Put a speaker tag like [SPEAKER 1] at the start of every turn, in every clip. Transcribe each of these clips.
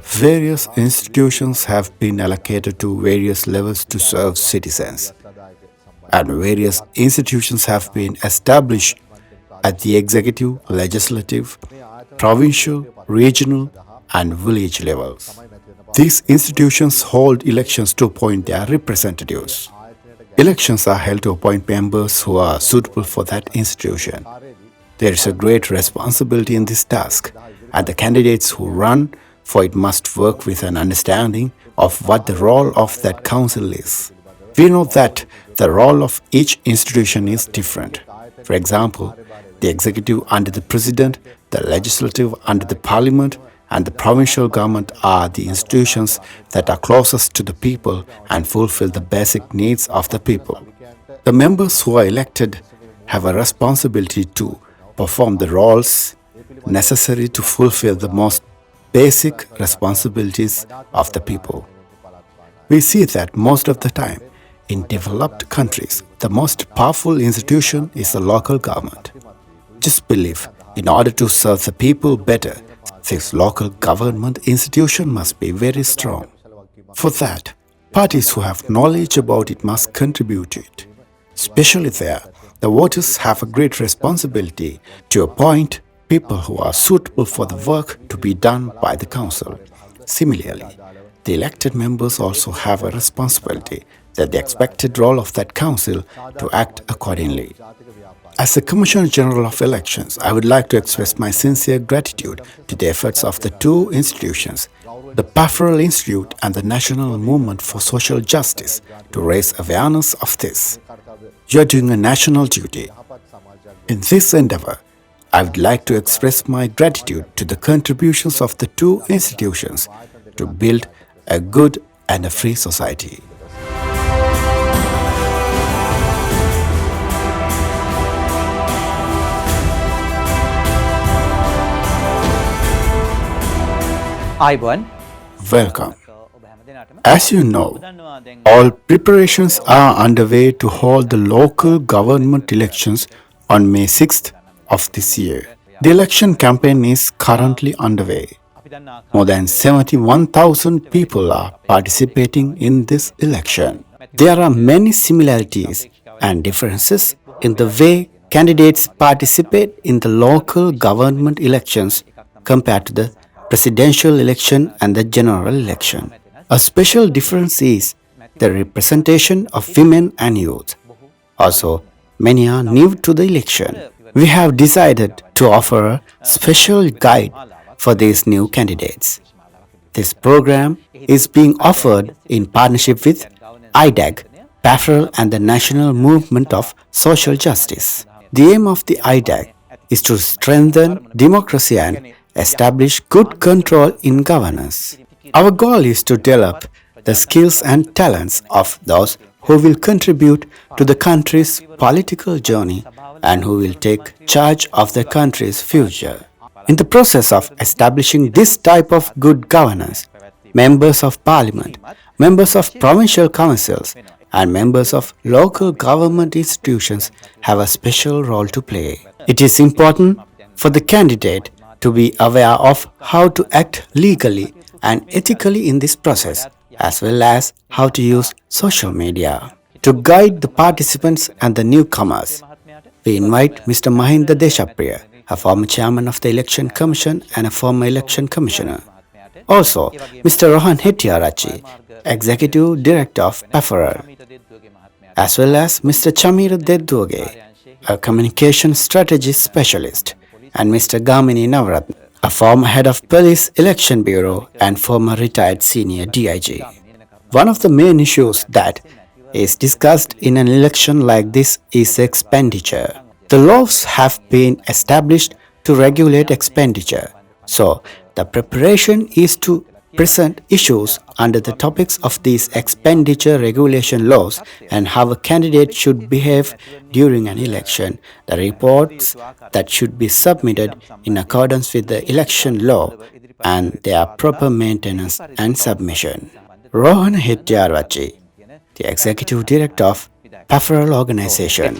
[SPEAKER 1] Various institutions have been allocated to various levels to serve citizens, and various institutions have been established at the executive, legislative, provincial, regional, and village levels. These institutions hold elections to appoint their representatives. Elections are held to appoint members who are suitable for that institution. There is a great responsibility in this task, and the candidates who run for it must work with an understanding of what the role of that council is. We know that the role of each institution is different. For example, the executive under the president, the legislative under the parliament, and the provincial government are the institutions that are closest to the people and fulfill the basic needs of the people. The members who are elected have a responsibility to perform the roles necessary to fulfill the most basic responsibilities of the people. We see that most of the time, in developed countries, the most powerful institution is the local government. Just believe, in order to serve the people better, this local government institution must be very strong. For that, parties who have knowledge about it must contribute to it. Especially there, the voters have a great responsibility to appoint people who are suitable for the work to be done by the council. Similarly, the elected members also have a responsibility that the expected role of that council to act accordingly. As the Commissioner General of Elections, I would like to express my sincere gratitude to the efforts of the two institutions, the Pafferal Institute and the National Movement for Social Justice, to raise awareness of this. You are doing a national duty. In this endeavor, I would like to express my gratitude to the contributions of the two institutions to build a good and a free society. Welcome. As you know, all preparations are underway to hold the local government elections on May 6th of this year. The election campaign is currently underway. More than 71,000 people are participating in this election. There are many similarities and differences in the way candidates participate in the local government elections compared to the presidential election and the general election. A special difference is the representation of women and youth. Also, many are new to the election. We have decided to offer a special guide for these new candidates. This program is being offered in partnership with IDAG, Pafferel and the National Movement of Social Justice. The aim of the IDAG is to strengthen democracy and establish good control in governance. Our goal is to develop the skills and talents of those who will contribute to the country's political journey and who will take charge of the country's future. In the process of establishing this type of good governance, members of parliament, members of provincial councils, and members of local government institutions have a special role to play. It is important for the candidate to be aware of how to act legally and ethically in this process, as well as how to use social media. To guide the participants and the newcomers, we invite Mr. Mahinda Deshapriya, a former chairman of the Election Commission and a former election commissioner. Also, Mr. Hettiarachchi, executive director of Pafferel, as well as Mr. Chameera Dedduwage, a communication strategy specialist, and Mr. Gamini Navaratne, a former head of Police Election Bureau and former retired senior DIG. One of the main issues that is discussed in an election like this is expenditure. The laws have been established to regulate expenditure, so the preparation is to present issues under the topics of these expenditure regulation laws and how a candidate should behave during an election, the reports that should be submitted in accordance with the election law, and their proper maintenance and submission. Rohana Hettiarachchi, the Executive Director of Pafferal Organization.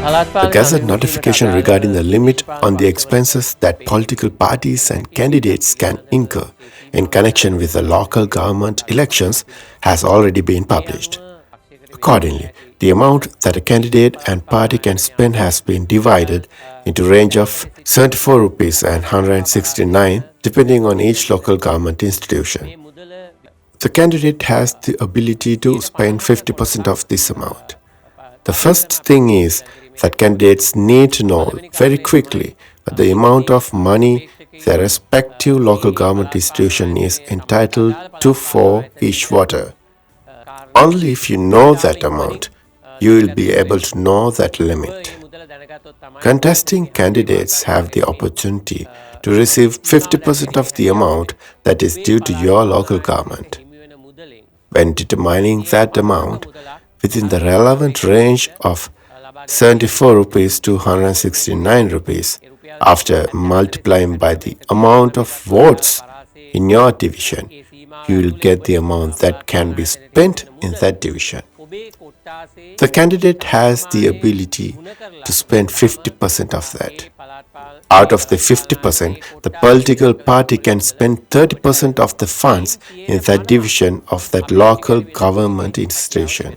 [SPEAKER 2] The Gazette notification regarding the limit on the expenses that political parties and candidates can incur in connection with the local government elections has already been published. Accordingly, the amount that a candidate and party can spend has been divided into range of 74 rupees and 169 depending on each local government institution. The candidate has the ability to spend 50% of this amount. The first thing is that candidates need to know very quickly the amount of money their respective local government institution is entitled to for each voter. Only if you know that amount, you will be able to know that limit. Contesting candidates have the opportunity to receive 50% of the amount that is due to your local government. When determining that amount within the relevant range of 74 rupees to 169 rupees, after multiplying by the amount of votes in your division, you will get the amount that can be spent in that division. The candidate has the ability to spend 50% of that. Out of the 50%, the political party can spend 30% of the funds in that division of that local government institution.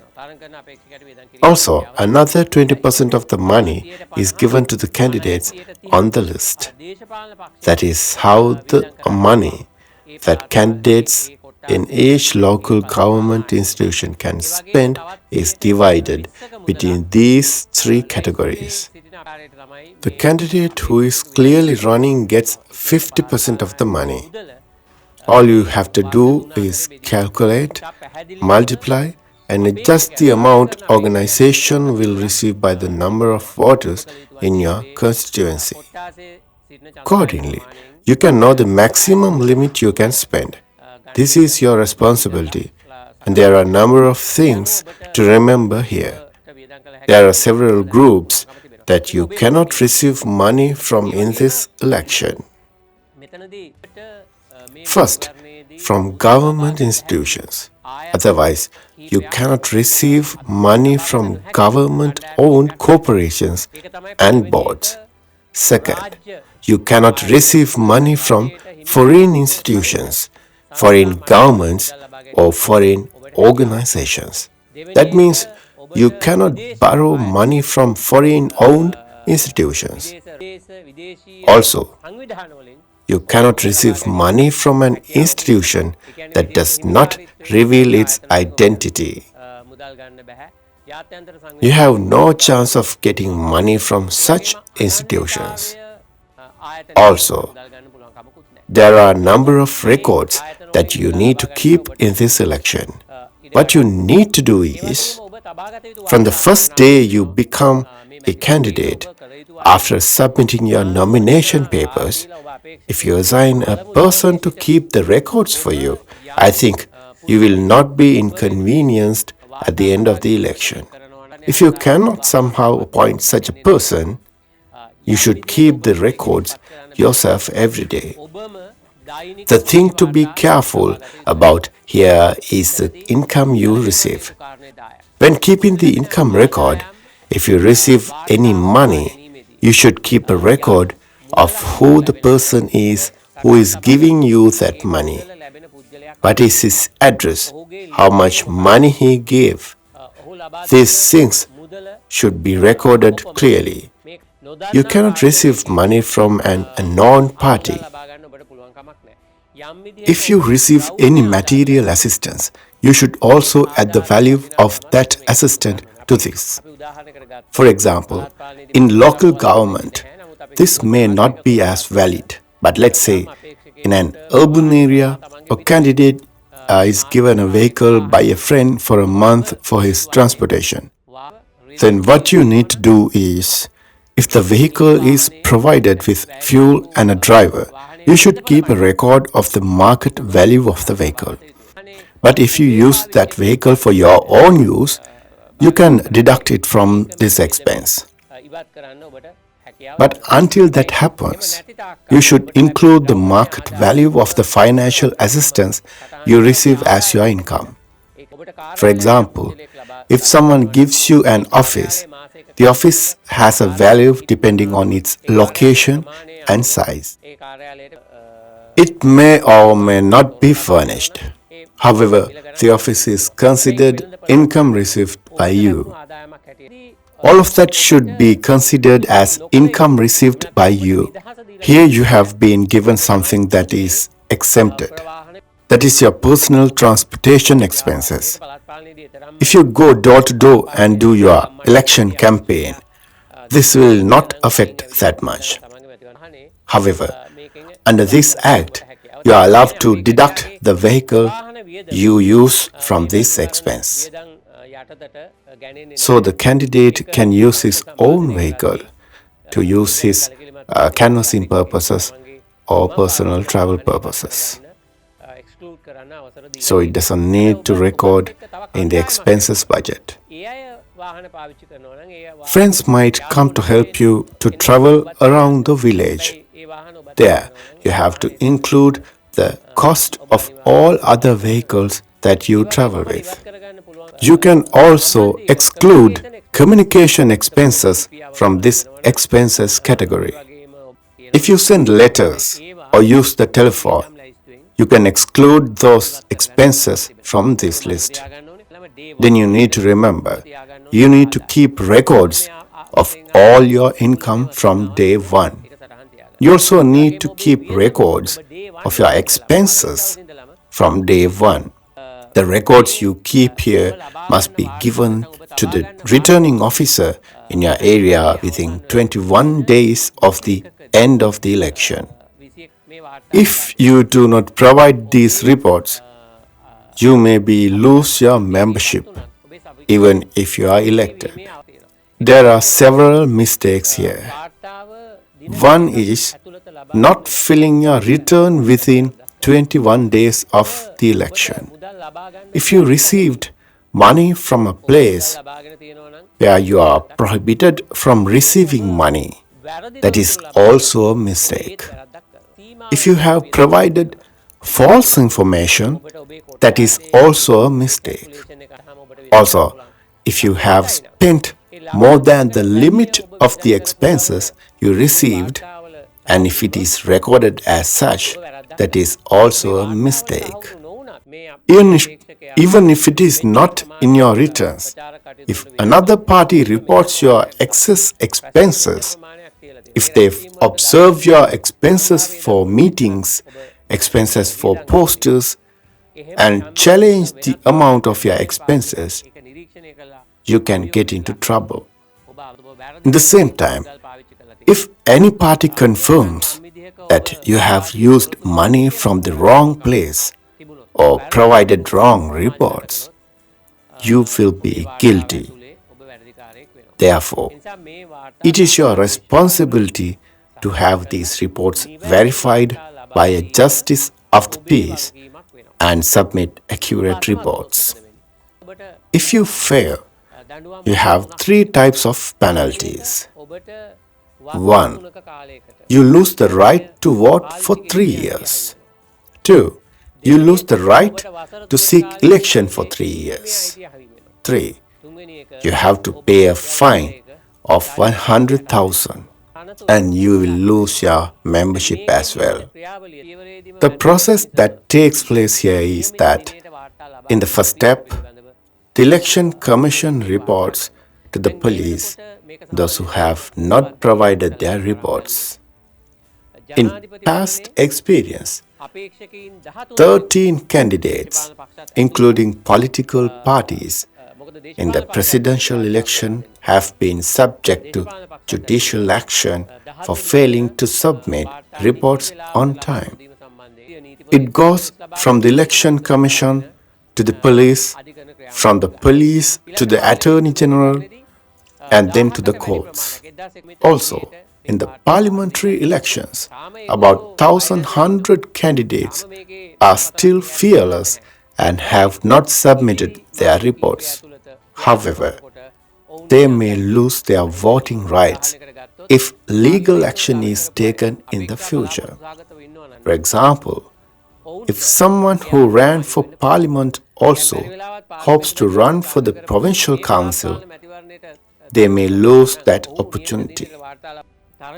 [SPEAKER 2] Also, another 20% of the money is given to the candidates on the list. That is how the money that candidates in each local government institution can spend is divided between these three categories. The candidate who is clearly running gets 50% of the money. All you have to do is calculate, multiply, and adjust the amount organization will receive by the number of voters in your constituency. Accordingly, you can know the maximum limit you can spend. This is your responsibility, and there are a number of things to remember here. There are several groups that you cannot receive money from in this election. First, from government institutions. Otherwise, you cannot receive money from government-owned corporations and boards. Second, you cannot receive money from foreign institutions, foreign governments, or foreign organizations. That means you cannot borrow money from foreign-owned institutions. Also, you cannot receive money from an institution that does not reveal its identity. You have no chance of getting money from such institutions. Also, there are a number of records that you need to keep in this election. What you need to do is, from the first day you become a candidate, after submitting your nomination papers, if you assign a person to keep the records for you, I think you will not be inconvenienced at the end of the election. If you cannot somehow appoint such a person, you should keep the records yourself every day. The thing to be careful about here is the income you receive. When keeping the income record, if you receive any money, you should keep a record of who the person is who is giving you that money. What is his address? How much money he gave? These things should be recorded clearly. You cannot receive money from an unknown party. If you receive any material assistance, you should also add the value of that assistance to this. For example, in local government, this may not be as valid, but let's say in an urban area, a candidate is given a vehicle by a friend for a month for his transportation. Then what you need to do is, if the vehicle is provided with fuel and a driver, you should keep a record of the market value of the vehicle. But if you use that vehicle for your own use, you can deduct it from this expense. But until that happens, you should include the market value of the financial assistance you receive as your income. For example, if someone gives you an office, the office has a value depending on its location and size. It may or may not be furnished. However, the office is considered income received by you. All of that should be considered as income received by you. Here you have been given something that is exempted. That is your personal transportation expenses. If you go door to door and do your election campaign, this will not affect that much. However, under this Act, you are allowed to deduct the vehicle you use from this expense. So the candidate can use his own vehicle to use his canvassing purposes or personal travel purposes. So it doesn't need to record in the expenses budget. Friends might come to help you to travel around the village. There, you have to include the cost of all other vehicles that you travel with. You can also exclude communication expenses from this expenses category. If you send letters or use the telephone, you can exclude those expenses from this list. Then you need to remember, you need to keep records of all your income from day one. You also need to keep records of your expenses from day one. The records you keep here must be given to the returning officer in your area within 21 days of the end of the election. If you do not provide these reports, you may lose your membership even if you are elected. There are several mistakes here. One is not filling your return within 21 days of the election. If you received money from a place where you are prohibited from receiving money, that is also a mistake. If you have provided false information, that is also a mistake. Also, if you have spent more than the limit of the expenses you received, and if it is recorded as such, that is also a mistake. Even if it is not in your returns, if another party reports your excess expenses, if they observe your expenses for meetings, expenses for posters, and challenge the amount of your expenses, you can get into trouble. At the same time, if any party confirms that you have used money from the wrong place or provided wrong reports, you will be guilty. Therefore, it is your responsibility to have these reports verified by a justice of the peace and submit accurate reports. If you fail, you have three types of penalties. 1. You lose the right to vote for 3 years. 2. You lose the right to seek election for 3 years. 3. You have to pay a fine of 100,000 and you will lose your membership as well. The process that takes place here is that in the first step, the Election Commission reports to the police those who have not provided their reports. In past experience, 13 candidates, including political parties, in the presidential election have been subject to judicial action for failing to submit reports on time. It goes from the Election Commission to the police, from the police to the Attorney General, and then to the courts. Also, in the parliamentary elections, about 1,100 candidates are still fearless and have not submitted their reports. However, they may lose their voting rights if legal action is taken in the future. For example, If someone who ran for parliament also hopes to run for the provincial council, they may lose that opportunity.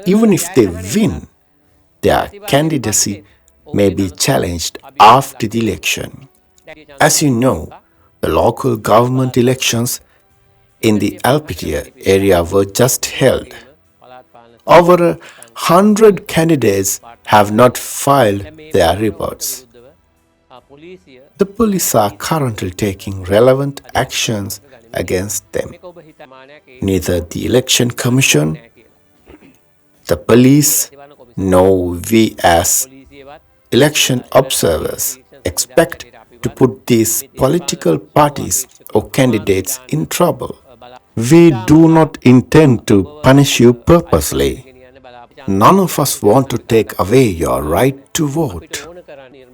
[SPEAKER 2] Even if they win, their candidacy may be challenged after the election. As you know, the local government elections in the Alpetia area were just held. Over 100 candidates have not filed their reports. The police are currently taking relevant actions against them. Neither the Election Commission, the police, nor we as election observers expect to put these political parties or candidates in trouble. We do not intend to punish you purposely. None of us want to take away your right to vote.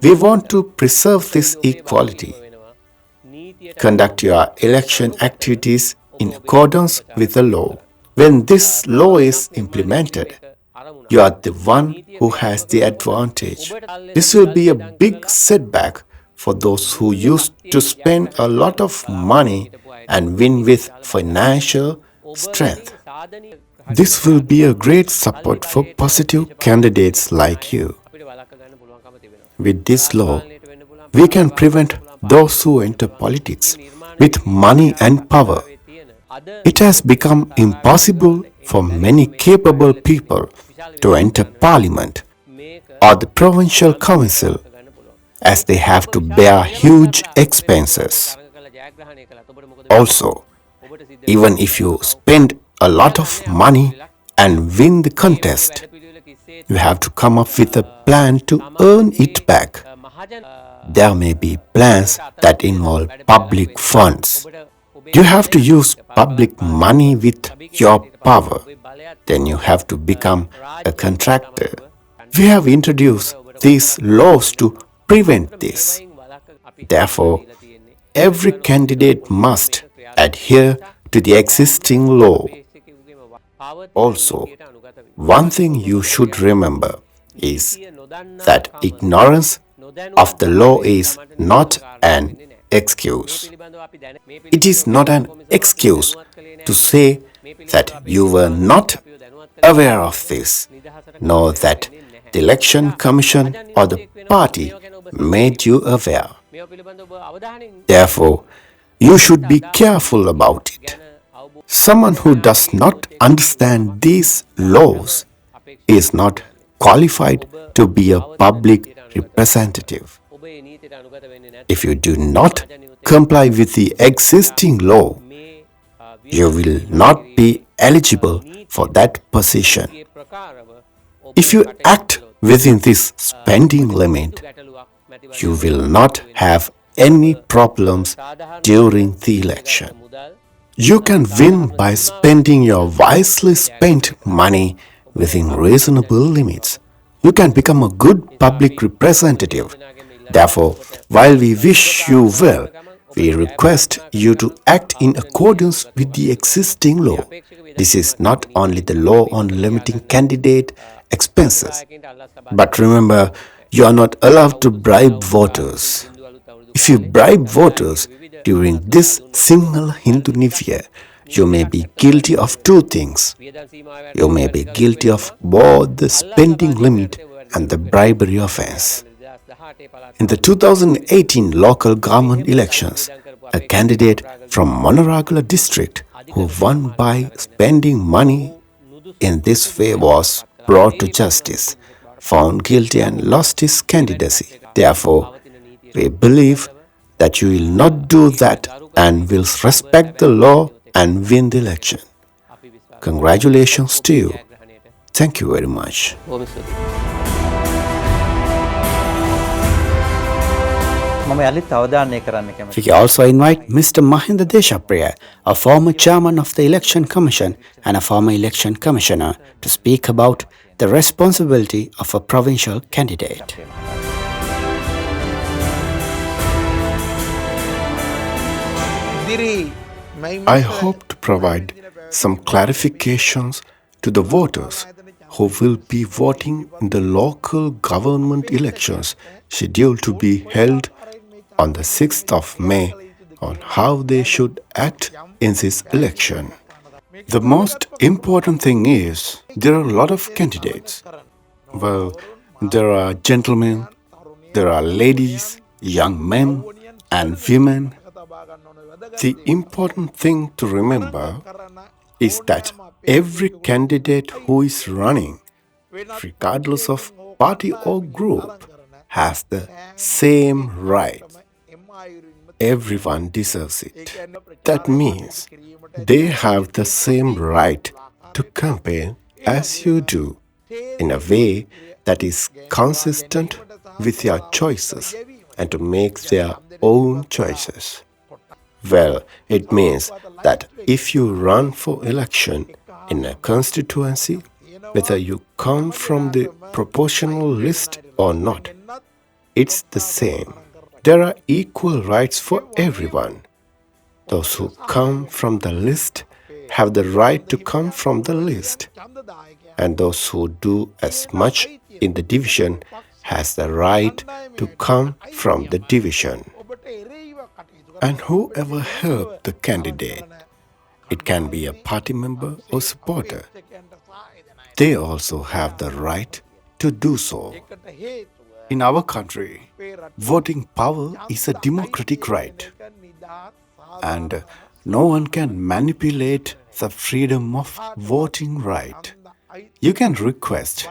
[SPEAKER 2] We want to preserve this equality. Conduct your election activities in accordance with the law. When this law is implemented, you are the one who has the advantage. This will be a big setback for those who used to spend a lot of money and win with financial strength. This will be a great support for positive candidates like you. With this law, we can prevent those who enter politics with money and power. It has become impossible for many capable people to enter parliament or the provincial council as they have to bear huge expenses. Also, even if you spend a lot of money and win the contest, you have to come up with a plan to earn it back. There may be plans that involve public funds. You have to use public money with your power. Then you have to become a contractor. We have introduced these laws to prevent this. Therefore, every candidate must adhere to the existing law. Also, one thing you should remember is that ignorance of the law is not an excuse. It is not an excuse to say that you were not aware of this, nor that the Election Commission or the party made you aware. Therefore, you should be careful about it. Someone who does not understand these laws is not qualified to be a public representative. If you do not comply with the existing law, you will not be eligible for that position. If you act within this spending limit, you will not have any problems during the election. You can win by spending your wisely spent money within reasonable limits. You can become a good public representative. Therefore, while we wish you well, we request you to act in accordance with the existing law. This is not only the law on limiting candidate expenses, but remember, you are not allowed to bribe voters. If you bribe voters during this single Hindu New Year, you may be guilty of two things. You may be guilty of both the spending limit and the bribery offense. In the 2018 local government elections, a candidate from Monoragala district who won by spending money in this way was brought to justice, found guilty and lost his candidacy. Therefore, we believe that you will not do that and will respect the law and win the election. Congratulations to you. Thank you very much.
[SPEAKER 1] We also invite Mr. Mahinda Deshapriya, a former chairman of the Election Commission and a former election commissioner, to speak about the responsibility of a provincial candidate.
[SPEAKER 2] I hope to provide some clarifications to the voters who will be voting in the local government elections scheduled to be held on the 6th of May on how they should act in this election. The most important thing is there are a lot of candidates. Well, there are gentlemen, there are ladies, young men, and women. The important thing to remember is that every candidate who is running, regardless of party or group, has the same rights. Everyone deserves it. That means they have the same right to campaign as you do in a way that is consistent with their choices and to make their own choices. Well, it means that if you run for election in a constituency, whether you come from the proportional list or not, it's the same. There are equal rights for everyone. Those who come from the list have the right to come from the list, and those who do as much in the division has the right to come from the division. And whoever helped the candidate, it can be a party member or supporter, they also have the right to do so. In our country, voting power is a democratic right, and no one can manipulate the freedom of voting right. You can request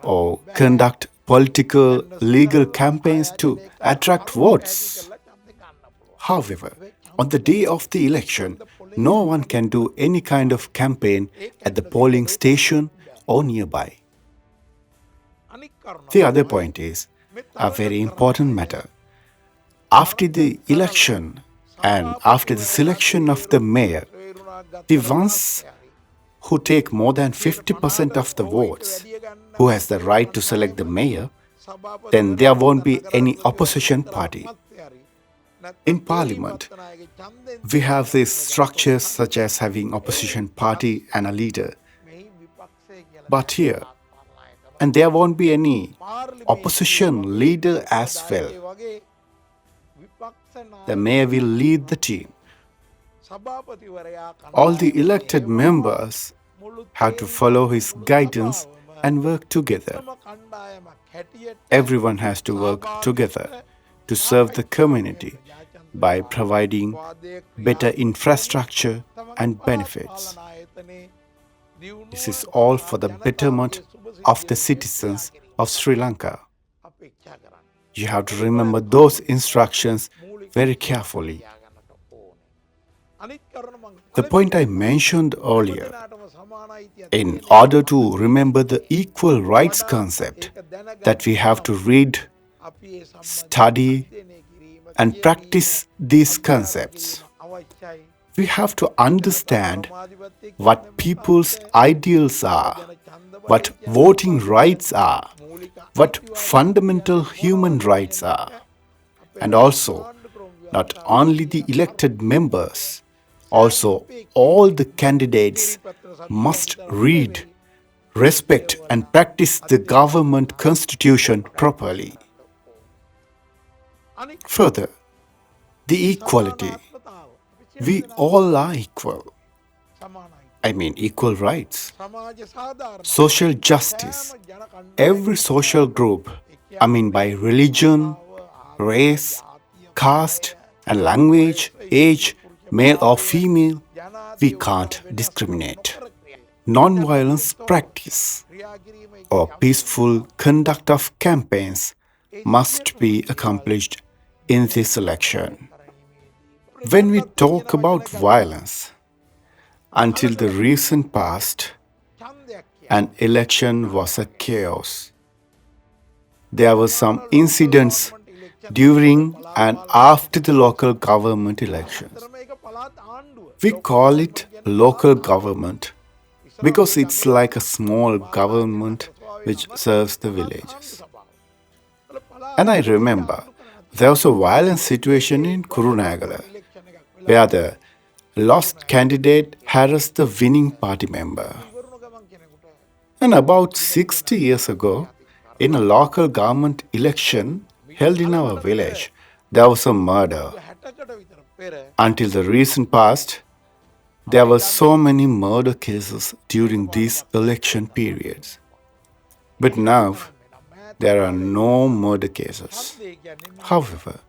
[SPEAKER 2] or conduct political legal campaigns to attract votes. However, on the day of the election, no one can do any kind of campaign at the polling station or nearby. The other point is a very important matter. After the election and after the selection of the mayor, the ones who take more than 50% of the votes, who has the right to select the mayor, then there won't be any opposition party. In parliament, we have these structures such as having opposition party and a leader. But here, and there won't be any opposition leader as well. The mayor will lead the team. All the elected members have to follow his guidance and work together. Everyone has to work together to serve the community by providing better infrastructure and benefits. This is all for the betterment of the citizens of Sri Lanka. You have to remember those instructions very carefully. The point I mentioned earlier, in order to remember the equal rights concept, that we have to read, study, and practice these concepts. We have to understand what people's ideals are, what voting rights are, what fundamental human rights are, and also not only the elected members, also all the candidates must read, respect, and practice the government constitution properly. Further, the equality. We all are equal. I mean equal rights. Social justice. Every social group, I mean by religion, race, caste, and language, age, male or female, we can't discriminate. Non-violence practice or peaceful conduct of campaigns must be accomplished in this election. When we talk about violence, until the recent past, an election was a chaos. There were some incidents during and after the local government elections. We call it local government because it's like a small government which serves the villages. And I remember there was a violent situation in Kurunagala where the lost candidate harassed the winning party member.
[SPEAKER 1] And about 60 years ago, in a local government election held in our village, there was a murder. Until the recent past, there were so many murder cases during these election periods. But now, there are no murder cases. However,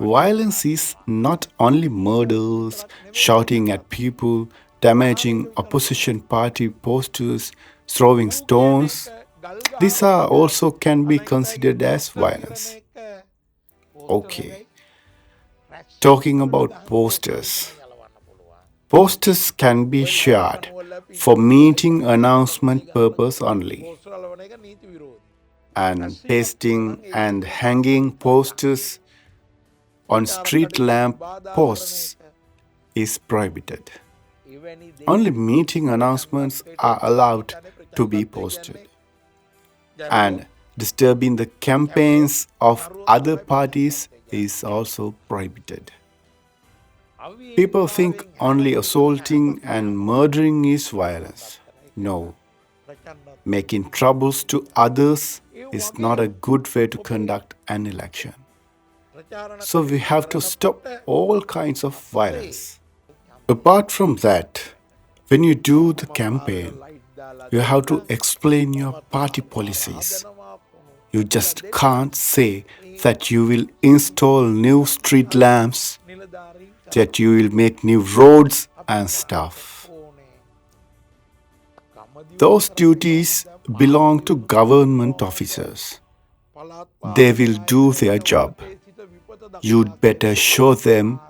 [SPEAKER 1] violence is not only murders, shouting at people, damaging opposition party posters, throwing stones. These are also can be considered as violence. Okay, talking about posters. Posters can be shared for meeting announcement purpose only. And pasting and hanging posters on street lamp posts is prohibited. Only meeting announcements are allowed to be posted. And disturbing the campaigns of other parties is also prohibited. People think only assaulting and murdering is violence. No. Making troubles to others is not a good way to conduct an election. So we have to stop all kinds of violence. Apart from that, when you do the campaign, you have to explain your party policies. You just can't say that you will install new street lamps, that you will make new roads and stuff. Those duties belong to government officers. They will do their job. You'd better show them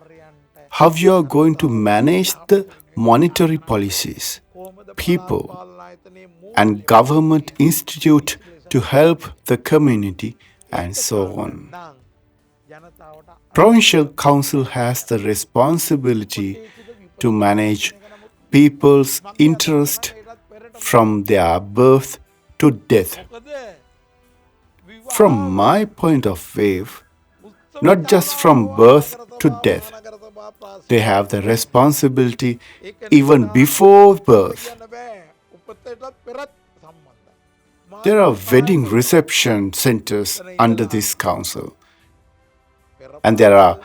[SPEAKER 1] how you are going to manage the monetary policies, people, and government institute to help the community and so on. Provincial Council has the responsibility to manage people's interest from their birth to death. From my point of view, not just from birth to death. They have the responsibility even before birth. There are wedding reception centers under this council, and there are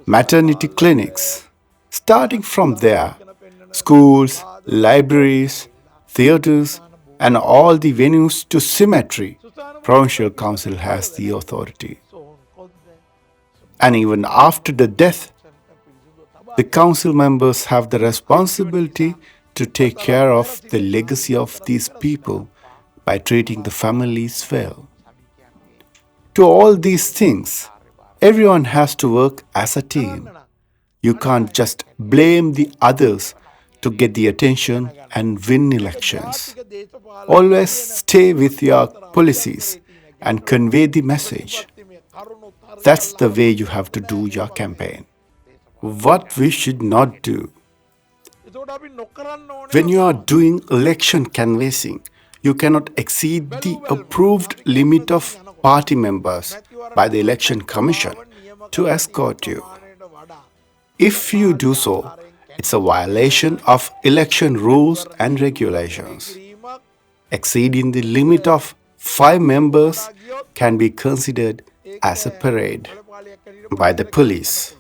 [SPEAKER 1] maternity clinics. Starting from there, schools, libraries, theaters, and all the venues to cemetery, Provincial Council has the authority. And even after the death, the council members have the responsibility to take care of the legacy of these people by treating the families well. To all these things, everyone has to work as a team. You can't just blame the others to get the attention and win elections. Always stay with your policies and convey the message. That's the way you have to do your campaign. What we should not do. When you are doing election canvassing, you cannot exceed the approved limit of party members by the Election Commission to escort you. If you do so, it's a violation of election rules and regulations. Exceeding the limit of 5 members can be considered as a parade by the police.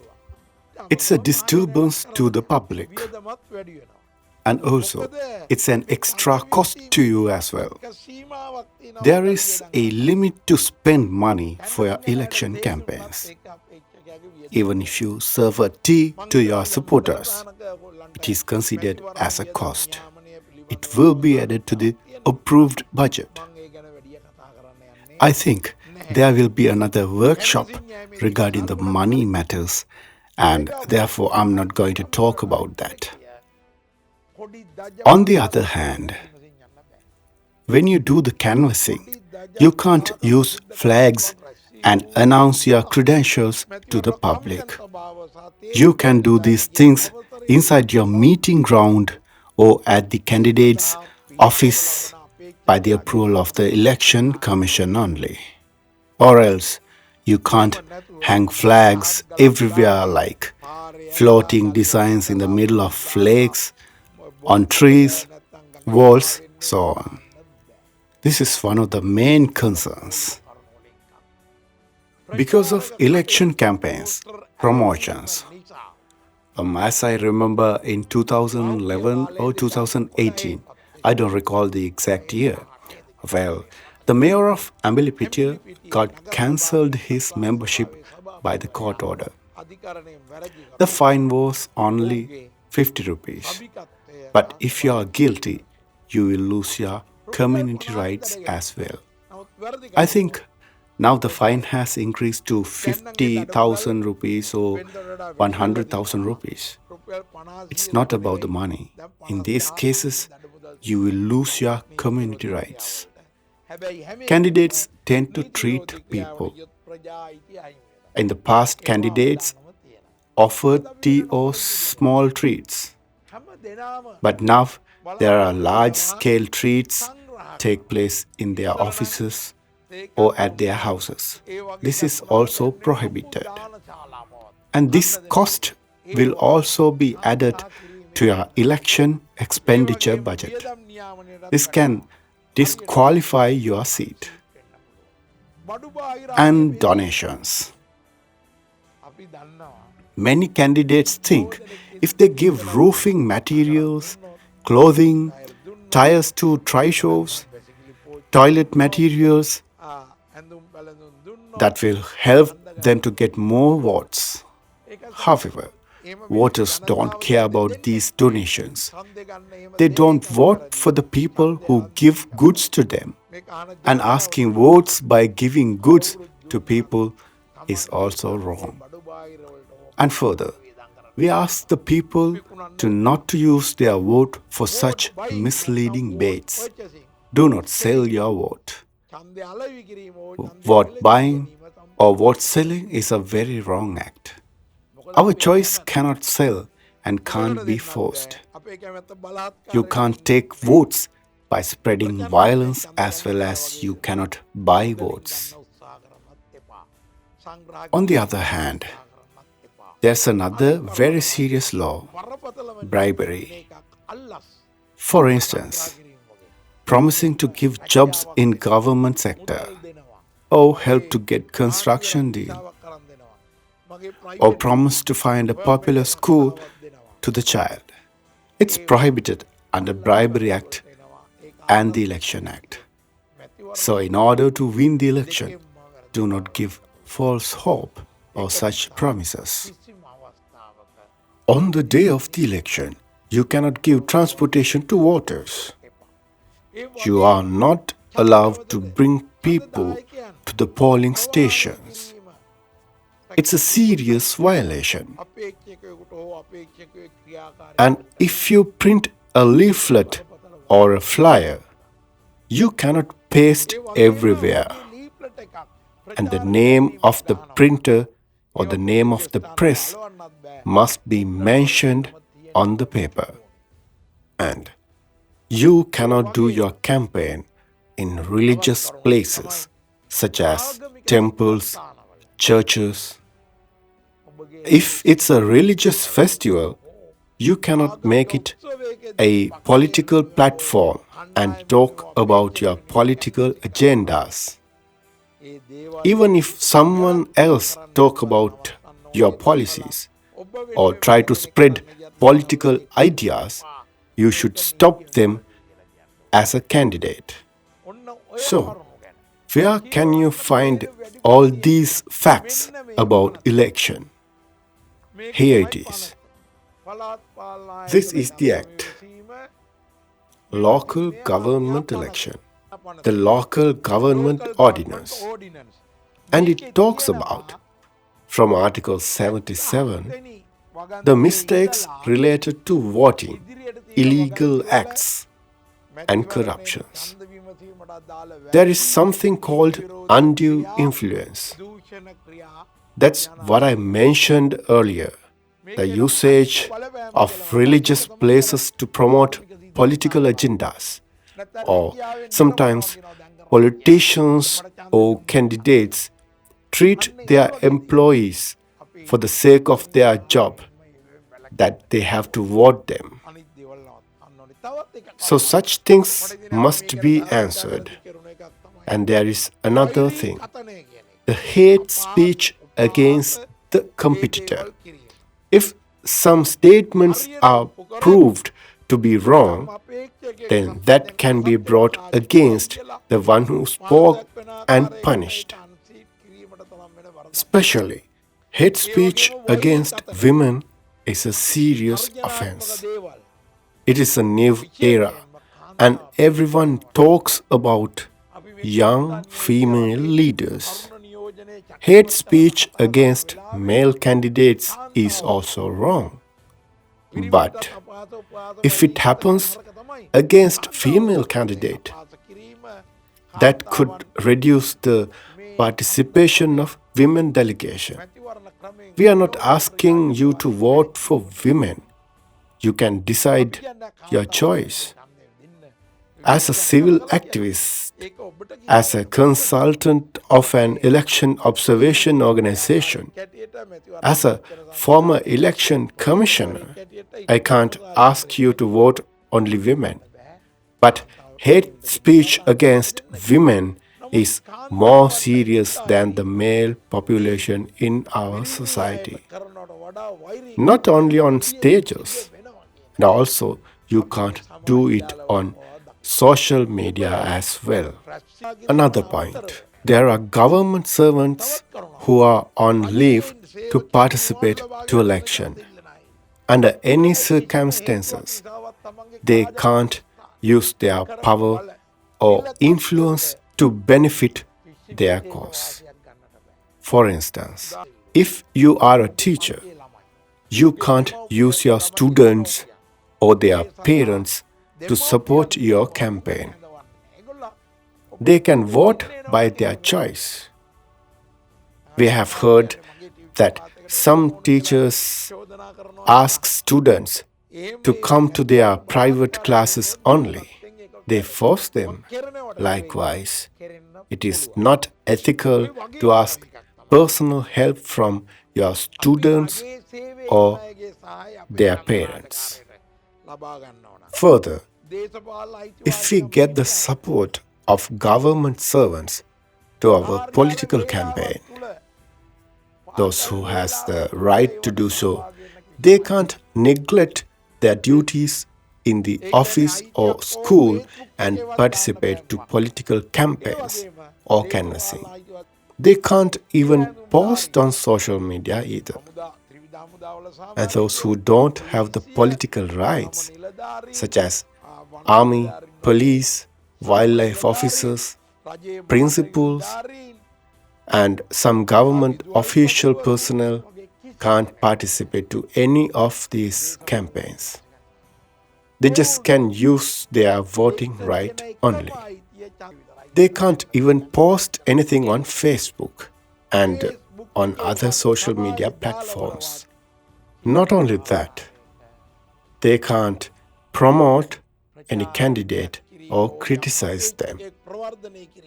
[SPEAKER 1] It's a disturbance to the public. And also, it's an extra cost to you as well. There is a limit to spend money for your election campaigns. Even if you serve a tea to your supporters, it is considered as a cost. It will be added to the approved budget. I think there will be another workshop regarding the money matters, and therefore I'm not going to talk about that. On the other hand, when you do the canvassing, you can't use flags and announce your credentials to the public. You can do these things inside your meeting ground or at the candidate's office by the approval of the Election Commission only. Or else, you can't hang flags everywhere like floating designs in the middle of lakes, on trees, walls, so on. This is one of the main concerns. Because of election campaigns, promotions, as I remember in 2011 or 2018, I don't recall the exact year. Well, the mayor of Ambilipitia got cancelled his membership by the court order. The fine was only 50 rupees. But if you are guilty, you will lose your community rights as well. I think now the fine has increased to 50,000 rupees or 100,000 rupees. It's not about the money. In these cases, you will lose your community rights. Candidates tend to treat people. In the past, candidates offered tea or small treats. But now there are large-scale treats take place in their offices or at their houses. This is also prohibited. And this cost will also be added to your election expenditure budget. This can disqualify your seat. And donations. Many candidates think if they give roofing materials, clothing, tires to try shows, toilet materials, that will help them to get more votes. However, voters don't care about these donations. They don't vote for the people who give goods to them. And asking votes by giving goods to people is also wrong. And further, we ask the people to not to use their vote for such misleading baits. Do not sell your vote. Vote buying or vote selling is a very wrong act. Our choice cannot sell and can't be forced. You can't take votes by spreading violence as well as you cannot buy votes. On the other hand, there's another very serious law, bribery. For instance, promising to give jobs in government sector or help to get construction deal or promise to find a popular school to the child. It's prohibited under Bribery Act and the Election Act. So in order to win the election, do not give false hope or such promises. On the day of the election, you cannot give transportation to voters. You are not allowed to bring people to the polling stations. It's a serious violation. And if you print a leaflet or a flyer, you cannot paste everywhere. And the name of the printer or the name of the press must be mentioned on the paper. And you cannot do your campaign in religious places such as temples, churches. If it's a religious festival, you cannot make it a political platform and talk about your political agendas. Even if someone else talk about your policies or try to spread political ideas, you should stop them as a candidate. So, where can you find all these facts about election? Here it is. This is the Act. Local Government Election. The Local Government Ordinance. And it talks about, from Article 77, the mistakes related to voting, illegal acts, and corruptions. There is something called undue influence. That's what I mentioned earlier. The usage of religious places to promote political agendas. Or sometimes politicians or candidates treat their employees for the sake of their job that they have to vote them.
[SPEAKER 2] So such things must be answered. And there is another thing, the hate speech against the competitor. If some statements are proved to be wrong, then that can be brought against the one who spoke and punished. Especially, hate speech against women is a serious offense. It is a new era, and everyone talks about young female leaders. Hate speech against male candidates is also wrong. But if it happens against female candidate, that could reduce the participation of women delegation. We are not asking you to vote for women. You can decide your choice. As a civil activist, as a consultant of an election observation organization, as a former election commissioner, I can't ask you to vote only women. But hate speech against women is more serious than the male population in our society. Not only on stages, and also you can't do it on social media as well. Another point, there are government servants who are on leave to participate to election. Under any circumstances, they can't use their power or influence to benefit their cause. For instance, if you are a teacher, you can't use your students or their parents to support your campaign. They can vote by their choice. We have heard that some teachers ask students to come to their private classes only. They force them. Likewise, it is not ethical to ask personal help from your students or their parents. Further, if we get the support of government servants to our political campaign, those who has the right to do so, they can't neglect their duties in the office or school and participate to political campaigns or canvassing. They can't even post on social media either. And those who don't have the political rights, such as army, police, wildlife officers, principals, and some government official personnel can't participate to any of these campaigns. They just can use their voting right only. They can't even post anything on Facebook and on other social media platforms. Not only that, they can't promote any candidate or criticize them.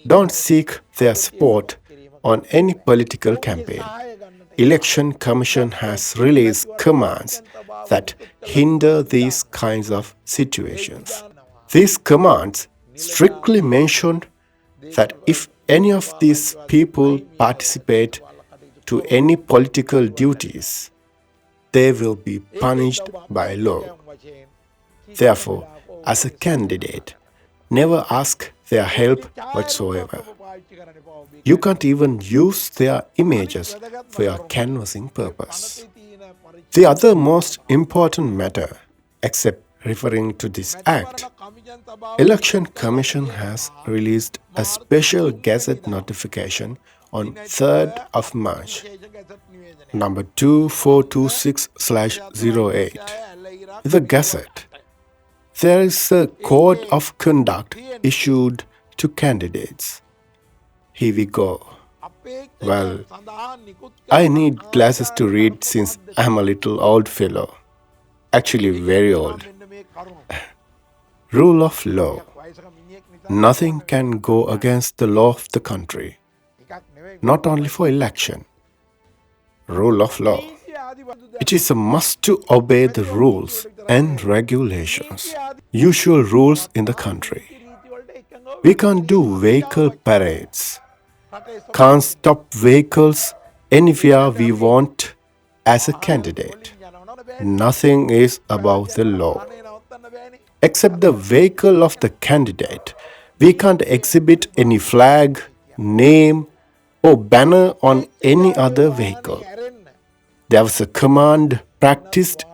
[SPEAKER 2] Don't seek their support on any political campaign. Election Commission has released commands that hinder these kinds of situations. These commands strictly mentioned that if any of these people participate to any political duties, they will be punished by law. Therefore, as a candidate, never ask their help whatsoever. You can't even use their images for your canvassing purpose. The other most important matter, except referring to this act, Election Commission has released a special gazette notification on 3rd of March, number 2426/08. In the gazette, there is a code of conduct issued to candidates. Here we go. Well, I need glasses to read since I'm a little old fellow. Actually, very old. Rule of law. Nothing can go against the law of the country. Not only for election. Rule of law. It is a must to obey the rules and regulations. Usual rules in the country. We can't do vehicle parades, can't stop vehicles anywhere we want as a candidate. Nothing is above the law. Except the vehicle of the candidate, we can't exhibit any flag, name, or banner on any other vehicle. There was a command practiced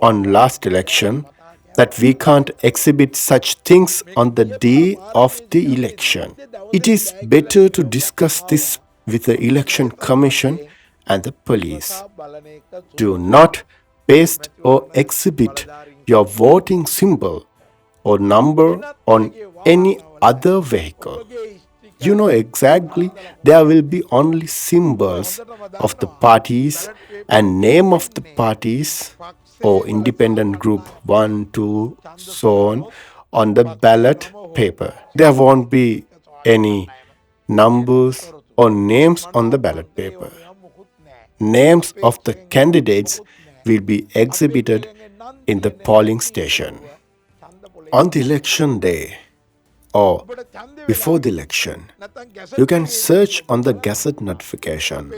[SPEAKER 2] on last election that we can't exhibit such things on the day of the election. It is better to discuss this with the election commission and the police. Do not paste or exhibit your voting symbol or number on any other vehicle. You know exactly there will be only symbols of the parties and name of the parties or independent group 1, 2, so on the ballot paper. There won't be any numbers or names on the ballot paper. Names of the candidates will be exhibited in the polling station. On the election day or before the election, you can search on the Gazette notification.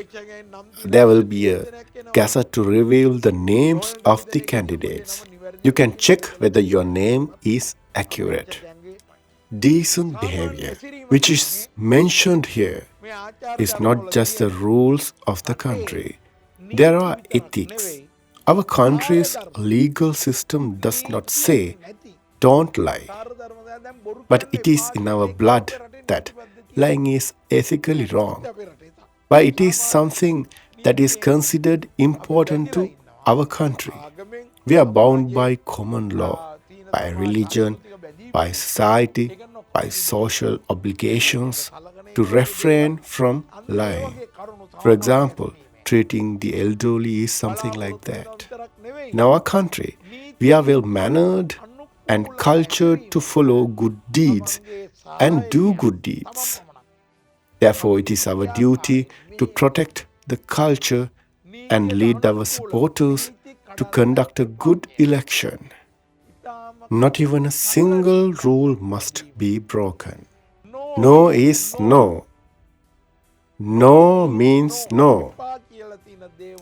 [SPEAKER 2] There will be a Gazette to reveal the names of the candidates. You can check whether your name is accurate. Decent behavior, which is mentioned here, is not just the rules of the country. There are ethics. Our country's legal system does not say don't lie, but it is in our blood that lying is ethically wrong. But it is something that is considered important to our country. We are bound by common law, by religion, by society, by social obligations to refrain from lying. For example, treating the elderly is something like that. In our country, we are well mannered and cultured to follow good deeds and do good deeds. Therefore, it is our duty to protect the culture and lead our supporters to conduct a good election. Not even a single rule must be broken. No is no. No means no.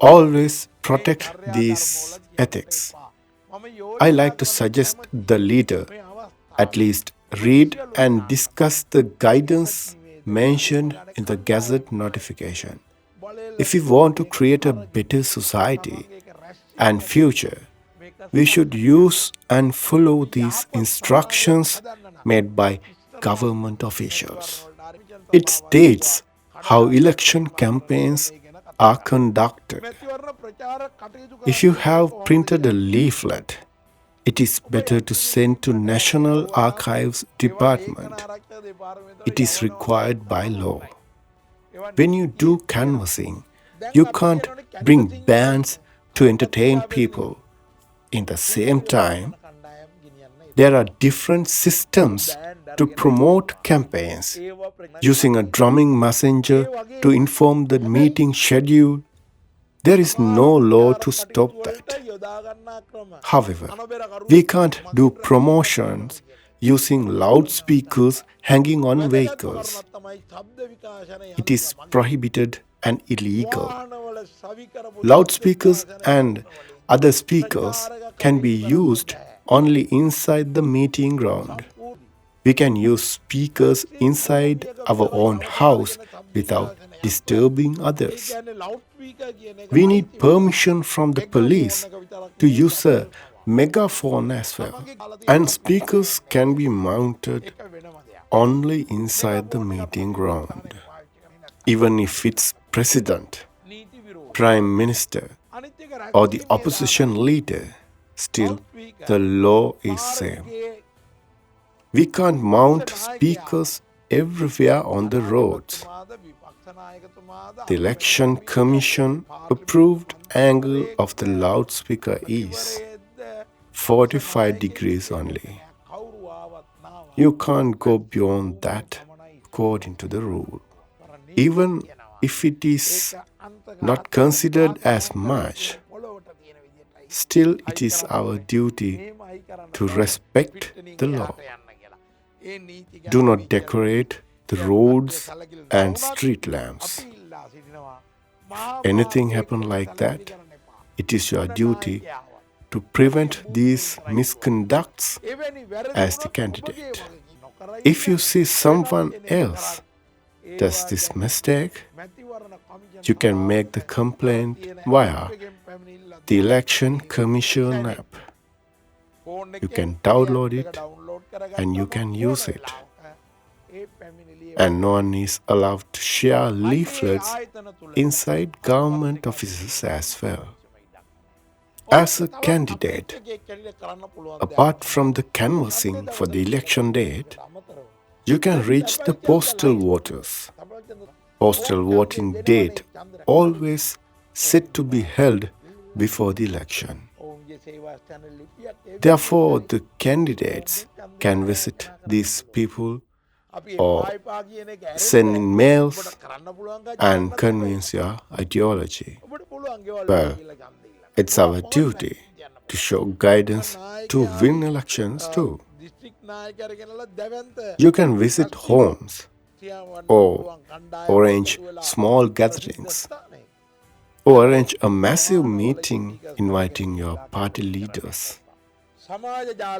[SPEAKER 2] Always protect these ethics. I like to suggest the leader at least read and discuss the guidance mentioned in the Gazette notification. If we want to create a better society and future, we should use and follow these instructions made by government officials. It states how election campaigns are conducted. If you have printed a leaflet, it is better to send to National Archives Department. It is required by law. When you do canvassing, you can't bring bands to entertain people. In the same time, there are different systems to promote campaigns, using a drumming messenger to inform the meeting schedule. There is no law to stop that. However, we can't do promotions using loudspeakers hanging on vehicles. It is prohibited and illegal. Loudspeakers and other speakers can be used only inside the meeting ground. We can use speakers inside our own house without disturbing others. We need permission from the police to use a megaphone as well. And speakers can be mounted only inside the meeting ground. Even if it's president, prime minister, or the opposition leader, still the law is same. We can't mount speakers everywhere on the roads. The Election Commission approved angle of the loudspeaker is 45 degrees only. You can't go beyond that according to the rule. Even if it is not considered as much,
[SPEAKER 1] Still, it is our duty to respect the law. Do not decorate the roads and street lamps. If anything happen like that, it is your duty to prevent these misconducts as the candidate. If you see someone else does this mistake, you can make the complaint via the Election Commission app. You can download it and you can use it. And no one is allowed to share leaflets inside government offices as well. As a candidate, apart from the canvassing for the election date, you can reach the postal voters. Postal voting date always set to be held before the election. Therefore, the candidates can visit these people or send in mails and convince your ideology. Well, it's our duty to show guidance to win elections too. You can visit homes or arrange small gatherings or arrange a massive meeting inviting your party leaders.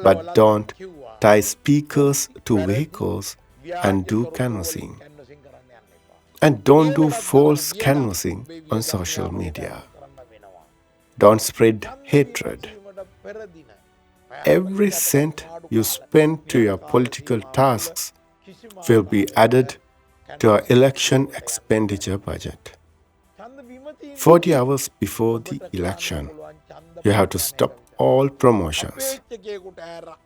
[SPEAKER 1] But don't tie speakers to vehicles and do canvassing. And don't do false canvassing on social media. Don't spread hatred. Every cent you spend to your political tasks will be added to our election expenditure budget. 40 hours before the election, you have to stop all promotions.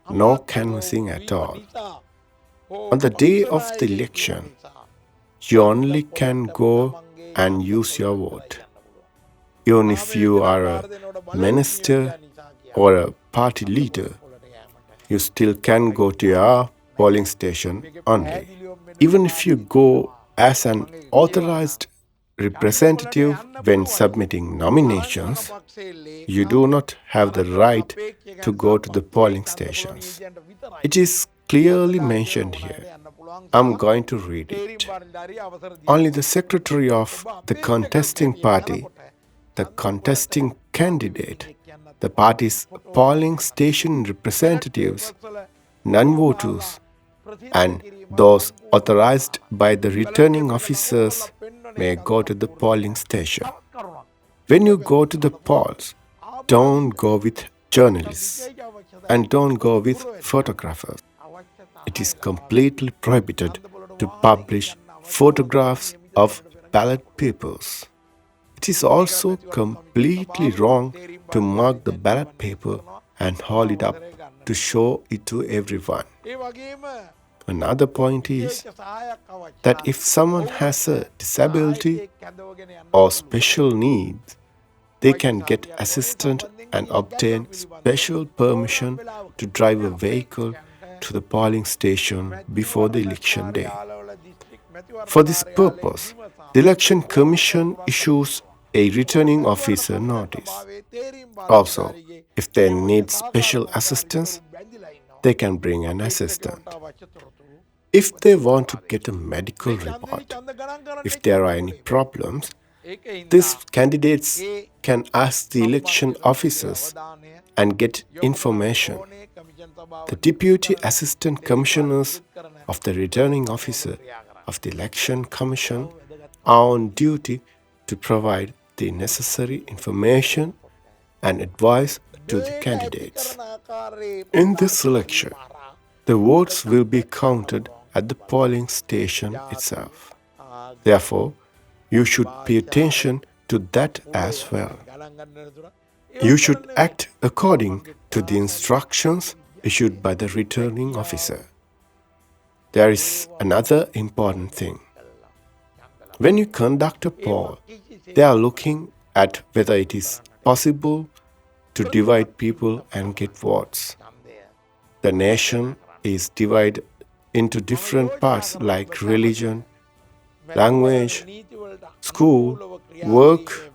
[SPEAKER 1] No canvassing at all. On the day of the election, you only can go and use your vote. Even if you are a minister or a party leader, you still can go to your polling station only. Even if you go as an authorized representative when submitting nominations, you do not have the right to go to the polling stations. It is clearly mentioned here. I'm going to read it. Only the secretary of the contesting party, the contesting candidate, the party's polling station representatives, non-voters, and those authorized by the returning officers may go to the polling station. When you go to the polls, don't go with journalists and don't go with photographers. It is completely prohibited to publish photographs of ballot papers. It is also completely wrong to mark the ballot paper and hold it up to show it to everyone. Another point is that if someone has a disability or special needs, they can get assistance and obtain special permission to drive a vehicle to the polling station before the election day. For this purpose, the Election Commission issues a returning officer notice. Also, if they need special assistance, they can bring an assistant. If they want to get a medical report, if there are any problems, these candidates can ask the election officers and get information. The Deputy Assistant Commissioners of the Returning Officer of the Election Commission are on duty to provide the necessary information and advice to the candidates. In this election, the votes will be counted at the polling station itself. Therefore, you should pay attention to that as well. You should act according to the instructions issued by the returning officer. There is another important thing. When you conduct a poll, they are looking at whether it is possible to divide people and get votes. The nation is divided into different parts like religion, language, school, work,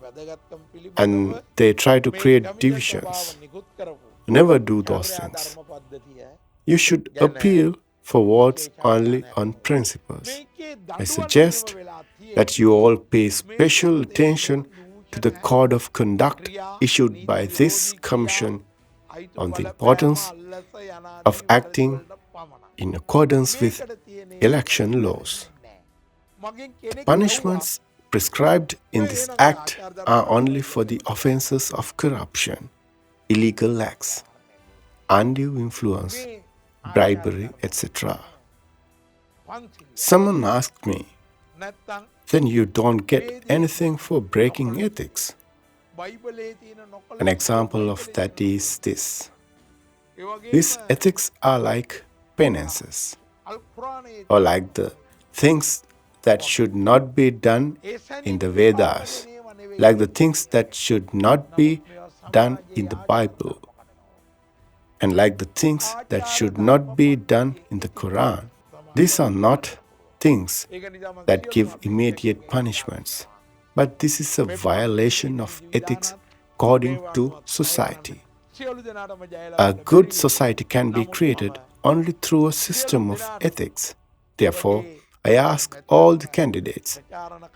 [SPEAKER 2] and they try to create divisions. Never do those things. You should appeal for votes only on principles. I suggest that you all pay special attention to the code of conduct issued by this commission on the importance of acting in accordance with election laws. The punishments prescribed in this act are only for the offences of corruption, illegal acts, undue influence, bribery, etc. Someone asked me, then you don't get anything for breaking ethics. An example of that is this. These ethics are like penances, or like the things that should not be done in the Vedas, like the things that should not be done in the Bible, and like the things that should not be done in the Quran. These are not things that give immediate punishments, but this is a violation of ethics according to society. A good society can be created only through a system of ethics. Therefore, I ask all the candidates,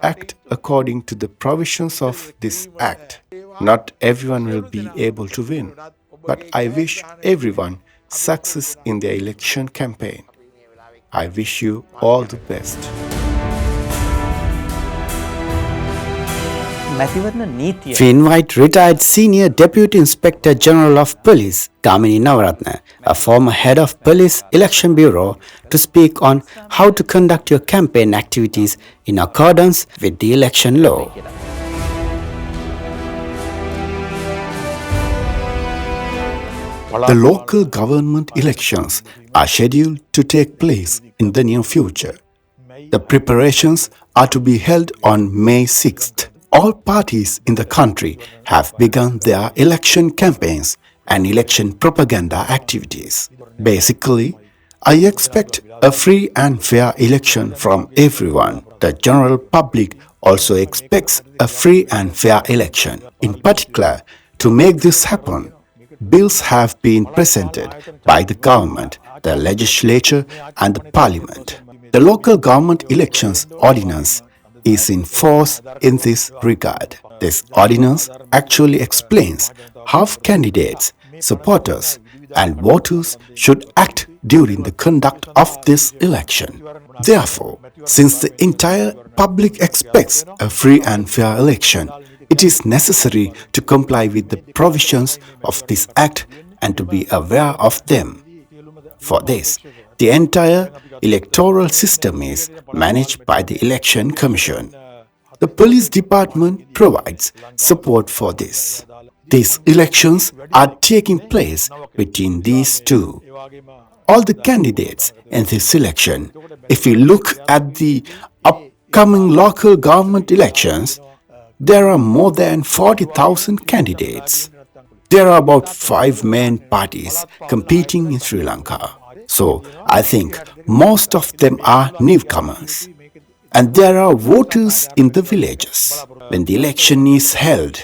[SPEAKER 2] act according to the provisions of this act. Not everyone will be able to win, but I wish everyone success in their election campaign. I wish you all the best.
[SPEAKER 1] We invite retired Senior Deputy Inspector General of Police, Gamini Navaratne, a former head of Police Election Bureau, to speak on how to conduct your campaign activities in accordance with the election law. The local government elections are scheduled to take place in the near future. The preparations are to be held on May 6th. All parties in the country have begun their election campaigns and election propaganda activities. Basically, I expect a free and fair election from everyone. The general public also expects a free and fair election. In particular, to make this happen, bills have been presented by the government, the legislature and the parliament. The local government elections ordinance is in force in this regard. This ordinance actually explains how candidates, supporters and voters should act during the conduct of this election. Therefore, since the entire public expects a free and fair election, it is necessary to comply with the provisions of this act and to be aware of them. For this, the entire electoral system is managed by the Election Commission. The police department provides support for this. These elections are taking place between these two. All the candidates in this election, if you look at the upcoming local government elections, there are more than 40,000 candidates. There are about 5 main parties competing in Sri Lanka. So, I think most of them are newcomers. And there are voters in the villages. When the election is held,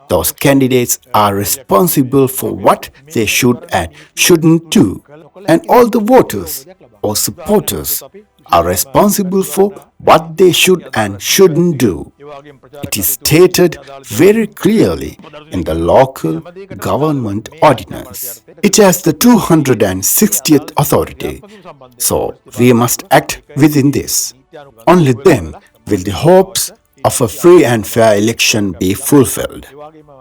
[SPEAKER 1] those candidates are responsible for what they should and shouldn't do. And all the voters or supporters are responsible for what they should and shouldn't do. It is stated very clearly in the local government ordinance. It has the 260th authority, so we must act within this. Only then will the hopes of a free and fair election be fulfilled.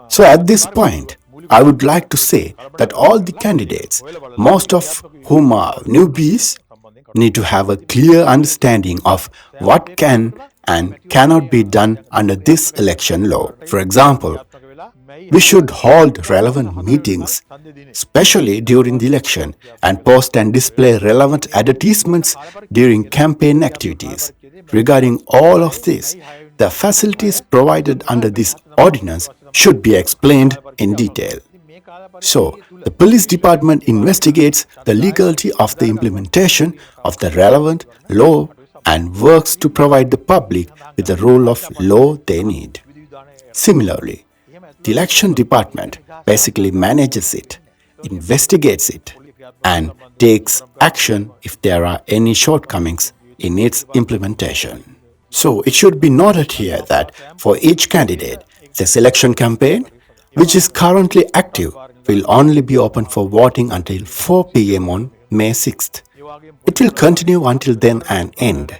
[SPEAKER 1] So at this point, I would like to say that all the candidates, most of whom are newbies, need to have a clear understanding of what can and cannot be done under this election law. For example, we should hold relevant meetings, especially during the election, and post and display relevant advertisements during campaign activities. Regarding all of this, the facilities provided under this ordinance should be explained in detail. So, the police department investigates the legality of the implementation of the relevant law and works to provide the public with the rule of law they need. Similarly, the election department basically manages it, investigates it, and takes action if there are any shortcomings in its implementation. So it should be noted here that for each candidate, the selection campaign, which is currently active, will only be open for voting until 4 p.m. on May 6th. It will continue until then and end.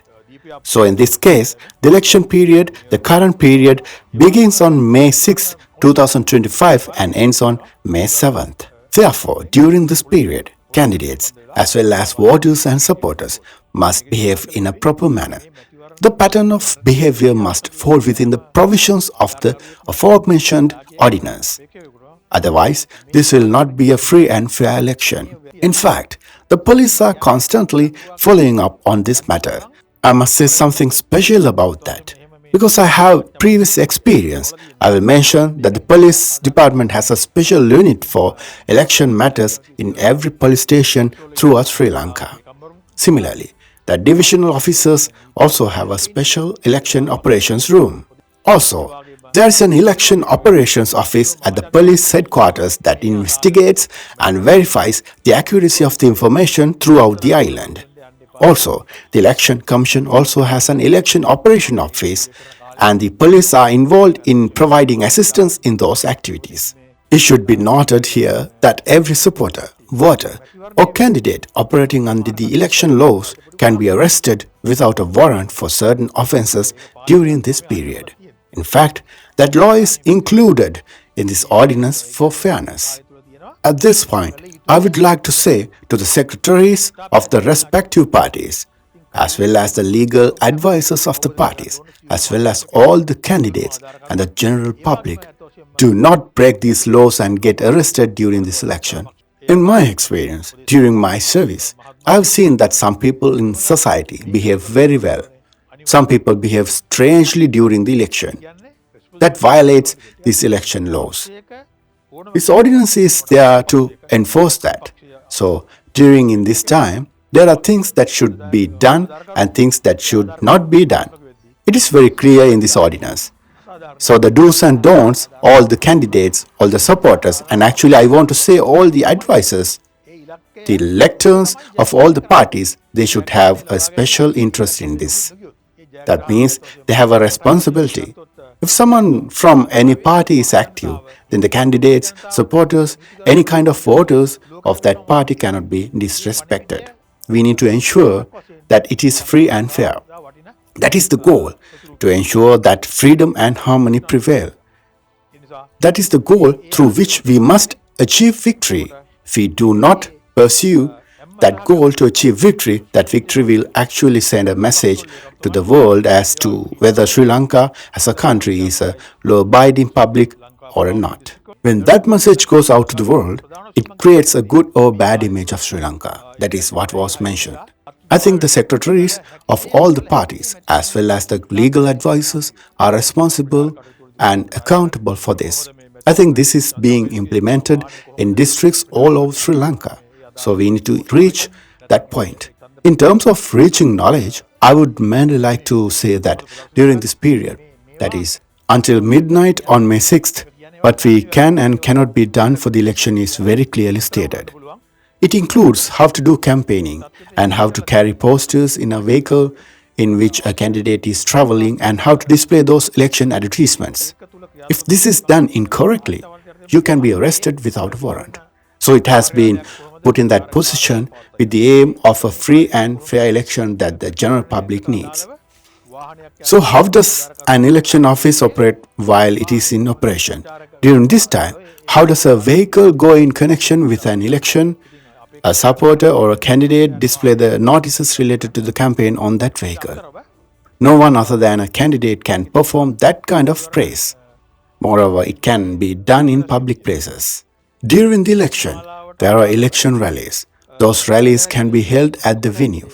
[SPEAKER 1] So in this case, the election period, the current period, begins on May 6, 2025 and ends on May 7th. Therefore, during this period, candidates as well as voters and supporters must behave in a proper manner. The pattern of behavior must fall within the provisions of the aforementioned ordinance. Otherwise, this will not be a free and fair election. In fact, the police are constantly following up on this matter. I must say something special about that. Because I have previous experience, I will mention that the police department has a special unit for election matters in every police station throughout Sri Lanka. Similarly, the divisional officers also have a special election operations room. Also, there is an election operations office at the police headquarters that investigates and verifies the accuracy of the information throughout the island. Also, the Election Commission also has an election operation office, and the police are involved in providing assistance in those activities. It should be noted here that every supporter, voter, or candidate operating under the election laws can be arrested without a warrant for certain offences during this period. In fact, that law is included in this ordinance for fairness. At this point, I would like to say to the secretaries of the respective parties, as well as the legal advisors of the parties, as well as all the candidates and the general public, do not break these laws and get arrested during this election. In my experience, during my service, I have seen that some people in society behave very well. Some people behave strangely during the election. That violates these election laws. This ordinance is there to enforce that. So, during in this time, there are things that should be done and things that should not be done. It is very clear in this ordinance. So the do's and don'ts, all the candidates, all the supporters, and actually I want to say all the advisors, the electors of all the parties, they should have a special interest in this. That means they have a responsibility. If someone from any party is active, then the candidates, supporters, any kind of voters of that party cannot be disrespected. We need to ensure that it is free and fair. That is the goal, to ensure that freedom and harmony prevail. That is the goal through which we must achieve victory. If we do not pursue that goal to achieve victory, that victory will actually send a message to the world as to whether Sri Lanka as a country is a law-abiding public or not. When that message goes out to the world, it creates a good or bad image of Sri Lanka. That is what was mentioned. I think the secretaries of all the parties as well as the legal advisors are responsible and accountable for this. I think this is being implemented in districts all over Sri Lanka. So we need to reach that point. In terms of reaching knowledge, I would mainly like to say that during this period, that is, until midnight on May 6th, what we can and cannot be done for the election is very clearly stated. It includes how to do campaigning and how to carry posters in a vehicle in which a candidate is traveling and how to display those election advertisements. If this is done incorrectly, you can be arrested without a warrant. So it has been put in that position with the aim of a free and fair election that the general public needs. So how does an election office operate while it is in operation? During this time, how does a vehicle go in connection with an election? A supporter or a candidate display the notices related to the campaign on that vehicle. No one other than a candidate can perform that kind of praise. Moreover, it can be done in public places. During the election, there are election rallies. Those rallies can be held at the venue.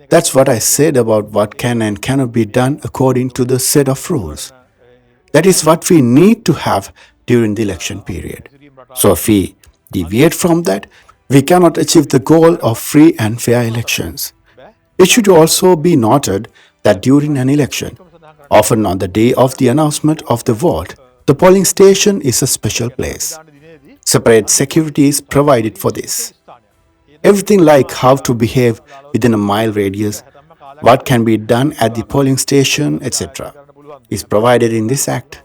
[SPEAKER 1] That's what I said about what can and cannot be done according to the set of rules. That is what we need to have during the election period. So if we deviate from that, we cannot achieve the goal of free and fair elections. It should also be noted that during an election, Often on the day of the announcement of the vote, the polling station is a special place. Separate security is provided for this. Everything like how to behave within a mile radius, what can be done at the polling station, etc., is provided in this act.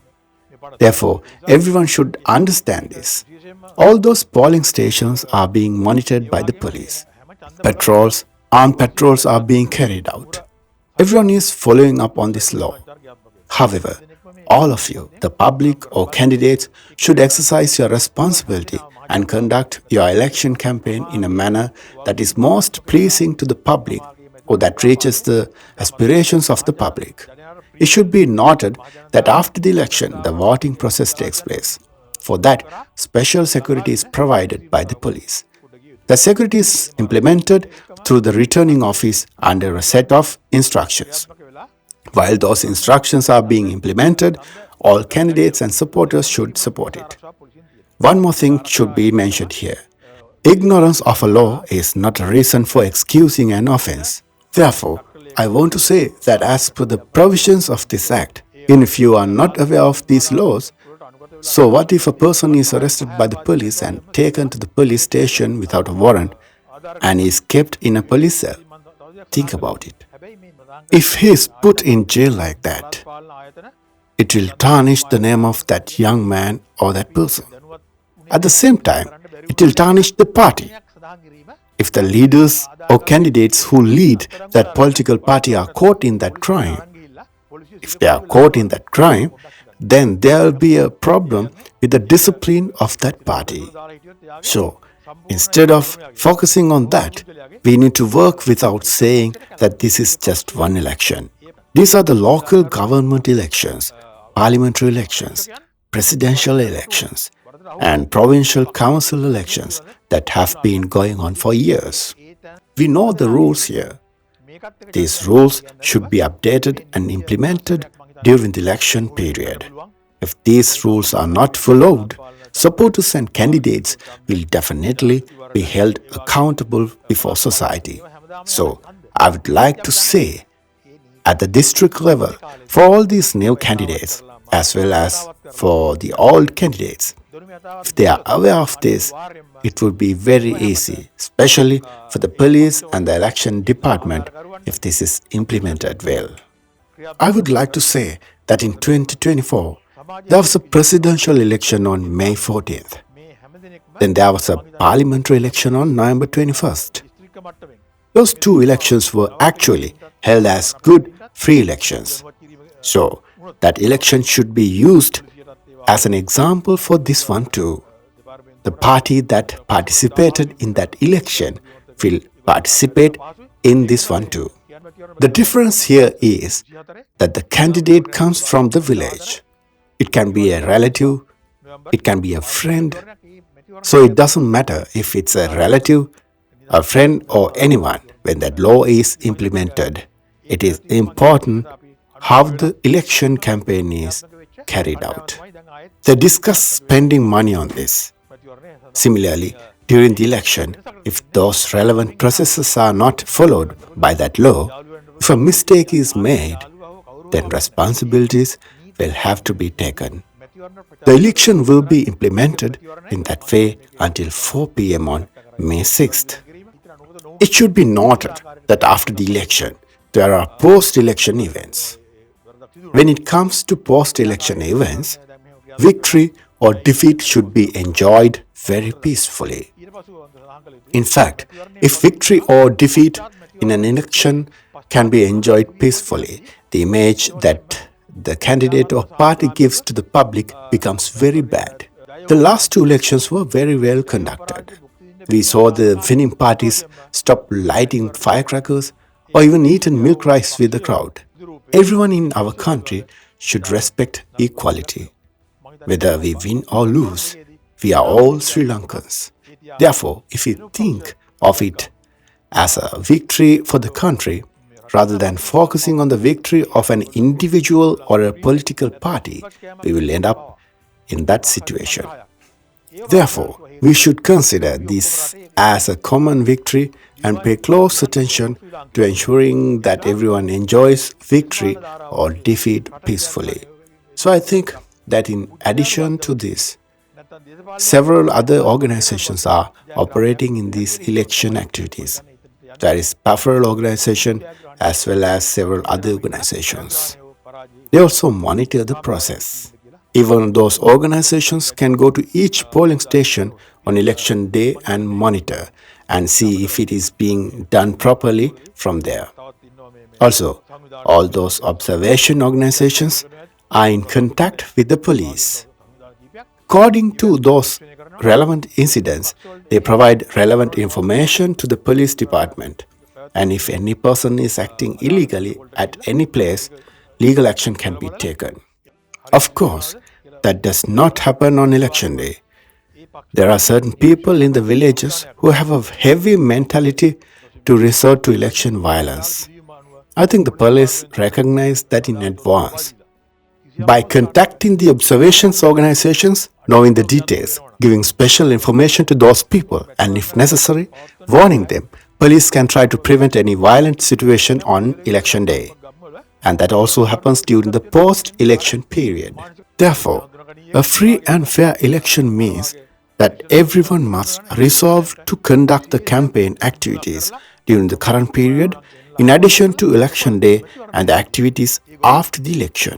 [SPEAKER 1] Therefore, everyone should understand this. All those polling stations are being monitored by the police. Patrols, armed patrols are being carried out. Everyone is following up on this law. However, all of you, the public or candidates, should exercise your responsibility and conduct your election campaign in a manner that is most pleasing to the public or that reaches the aspirations of the public. It should be noted that after the election, the voting process takes place. For that, special security is provided by the police. The security is implemented through the returning office under a set of instructions. While those instructions are being implemented, all candidates and supporters should support it. One more thing should be mentioned here. Ignorance of a law is not a reason for excusing an offense. Therefore, I want to say that as per the provisions of this act, even if you are not aware of these laws, so what if a person is arrested by the police and taken to the police station without a warrant and is kept in a police cell? Think about it. If he is put in jail like that, it will tarnish the name of that young man or that person. At the same time, it will tarnish the party. If the leaders or candidates who lead that political party are caught in that crime, if they are caught in that crime, then there will be a problem with the discipline of that party. So, instead of focusing on that, we need to work without saying that this is just one election. These are the local government elections, parliamentary elections, presidential elections, and provincial council elections that have been going on for years. We know the rules here. These rules should be updated and implemented during the election period. If these rules are not followed, supporters and candidates will definitely be held accountable before society. So, I would like to say, at the district level, for all these new candidates, as well as for the old candidates, if they are aware of this, it would be very easy, especially for the police and the election department, if this is implemented well. I would like to say that in 2024, there was a presidential election on May 14th. Then there was a parliamentary election on November 21st. Those two elections were actually held as good, free elections. So, that election should be used as an example for this one too. The party that participated in that election will participate in this one too. The difference here is that the candidate comes from the village. It can be a relative, it can be a friend. So it doesn't matter if it's a relative, a friend or anyone. When that law is implemented, it is important how the election campaign is carried out. They discuss spending money on this. Similarly, during the election, if those relevant processes are not followed by that law, if a mistake is made, then responsibilities will have to be taken. The election will be implemented in that way until 4 p.m. on May 6th. It should be noted that after the election, there are post-election events. When it comes to post-election events, victory or defeat should be enjoyed very peacefully. In fact, if victory or defeat in an election can be enjoyed peacefully, the image that the candidate or party gives to the public becomes very bad. The last two elections were very well conducted. We saw the winning parties stop lighting firecrackers or even eaten milk rice with the crowd. Everyone in our country should respect equality. Whether we win or lose, we are all Sri Lankans. Therefore, if we think of it as a victory for the country, rather than focusing on the victory of an individual or a political party, we will end up in that situation. Therefore, we should consider this as a common victory and pay close attention to ensuring that everyone enjoys victory or defeat peacefully. So I think that in addition to this, several other organizations are operating in these election activities. There is Pafferal organization as well as several other organizations. They also monitor the process. Even those organizations can go to each polling station on election day and monitor and see if it is being done properly from there. Also, all those observation organizations are in contact with the police. According to those relevant incidents, they provide relevant information to the police department. And if any person is acting illegally at any place, legal action can be taken. Of course, that does not happen on election day. There are certain people in the villages who have a heavy mentality to resort to election violence. I think the police recognize that in advance. By contacting the observations organizations, knowing the details, giving special information to those people, and if necessary, warning them, police can try to prevent any violent situation on election day. And that also happens during the post-election period. Therefore, a free and fair election means that everyone must resolve to conduct the campaign activities during the current period in addition to election day and the activities after the election.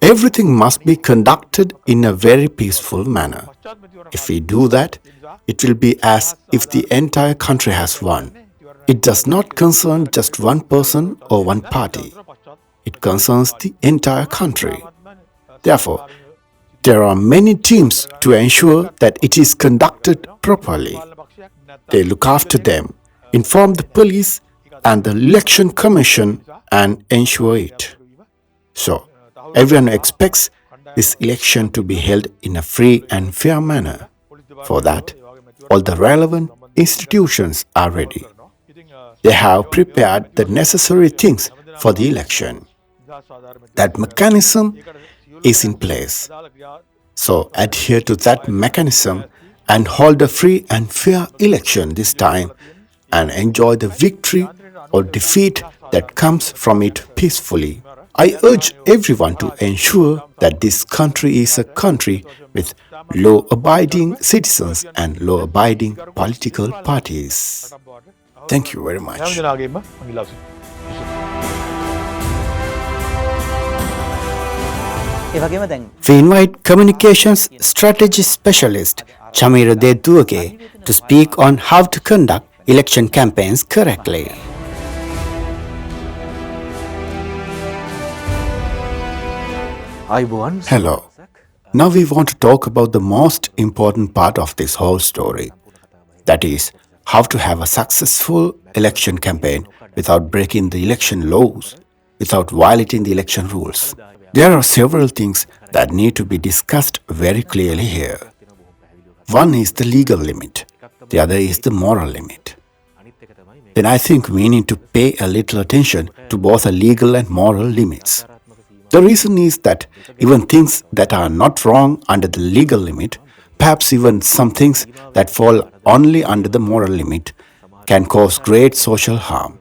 [SPEAKER 1] Everything must be conducted in a very peaceful manner. If we do that, it will be as if the entire country has won. It does not concern just one person or one party. It concerns the entire country. Therefore, there are many teams to ensure that it is conducted properly. They look after them, inform the police and the election commission and ensure it. So, everyone expects this election to be held in a free and fair manner. For that, all the relevant institutions are ready. They have prepared the necessary things for the election. That mechanism is in place. So adhere to that mechanism and hold a free and fair election this time and enjoy the victory or defeat that comes from it peacefully. I urge everyone to ensure that this country is a country with law-abiding citizens and law-abiding political parties. Thank you very much. We invite Communications Strategy Specialist Chameera Dedduwage to speak on how to conduct election campaigns correctly. Hello. Now we want to talk about the most important part of this whole story. That is, how to have a successful election campaign without breaking the election laws, without violating the election rules. There are several things that need to be discussed very clearly here. One is the legal limit. The other is the moral limit. Then I think we need to pay a little attention to both the legal and moral limits. The reason is that even things that are not wrong under the legal limit, perhaps even some things that fall only under the moral limit, can cause great social harm.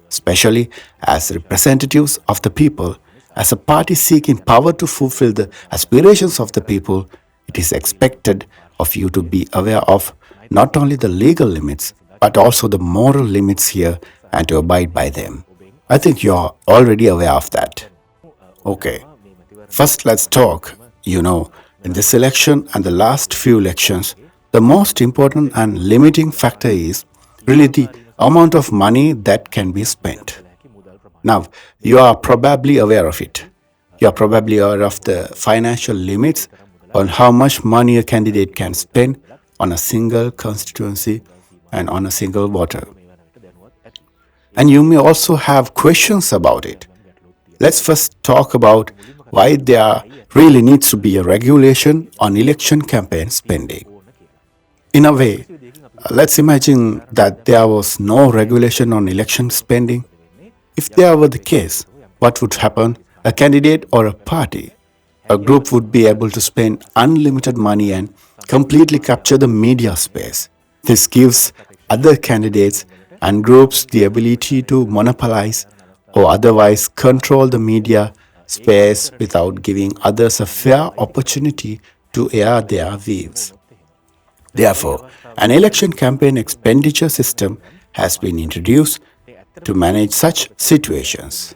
[SPEAKER 1] Especially as representatives of the people, as a party seeking power to fulfill the aspirations of the people, it is expected of you to be aware of not only the legal limits, but also the moral limits here and to abide by them. I think you are already aware of that. Okay, first let's talk. In this election and the last few elections, the most important and limiting factor is really the amount of money that can be spent. Now, you are probably aware of it. You are probably aware of the financial limits on how much money a candidate can spend on a single constituency and on a single voter. And you may also have questions about it. Let's first talk about why there really needs to be a regulation on election campaign spending. In a way, let's imagine that there was no regulation on election spending. If there were the case, what would happen? A candidate or a party, a group would be able to spend unlimited money and completely capture the media space. This gives other candidates and groups the ability to monopolize or otherwise control the media space without giving others a fair opportunity to air their views. Therefore, an election campaign expenditure system has been introduced to manage such situations.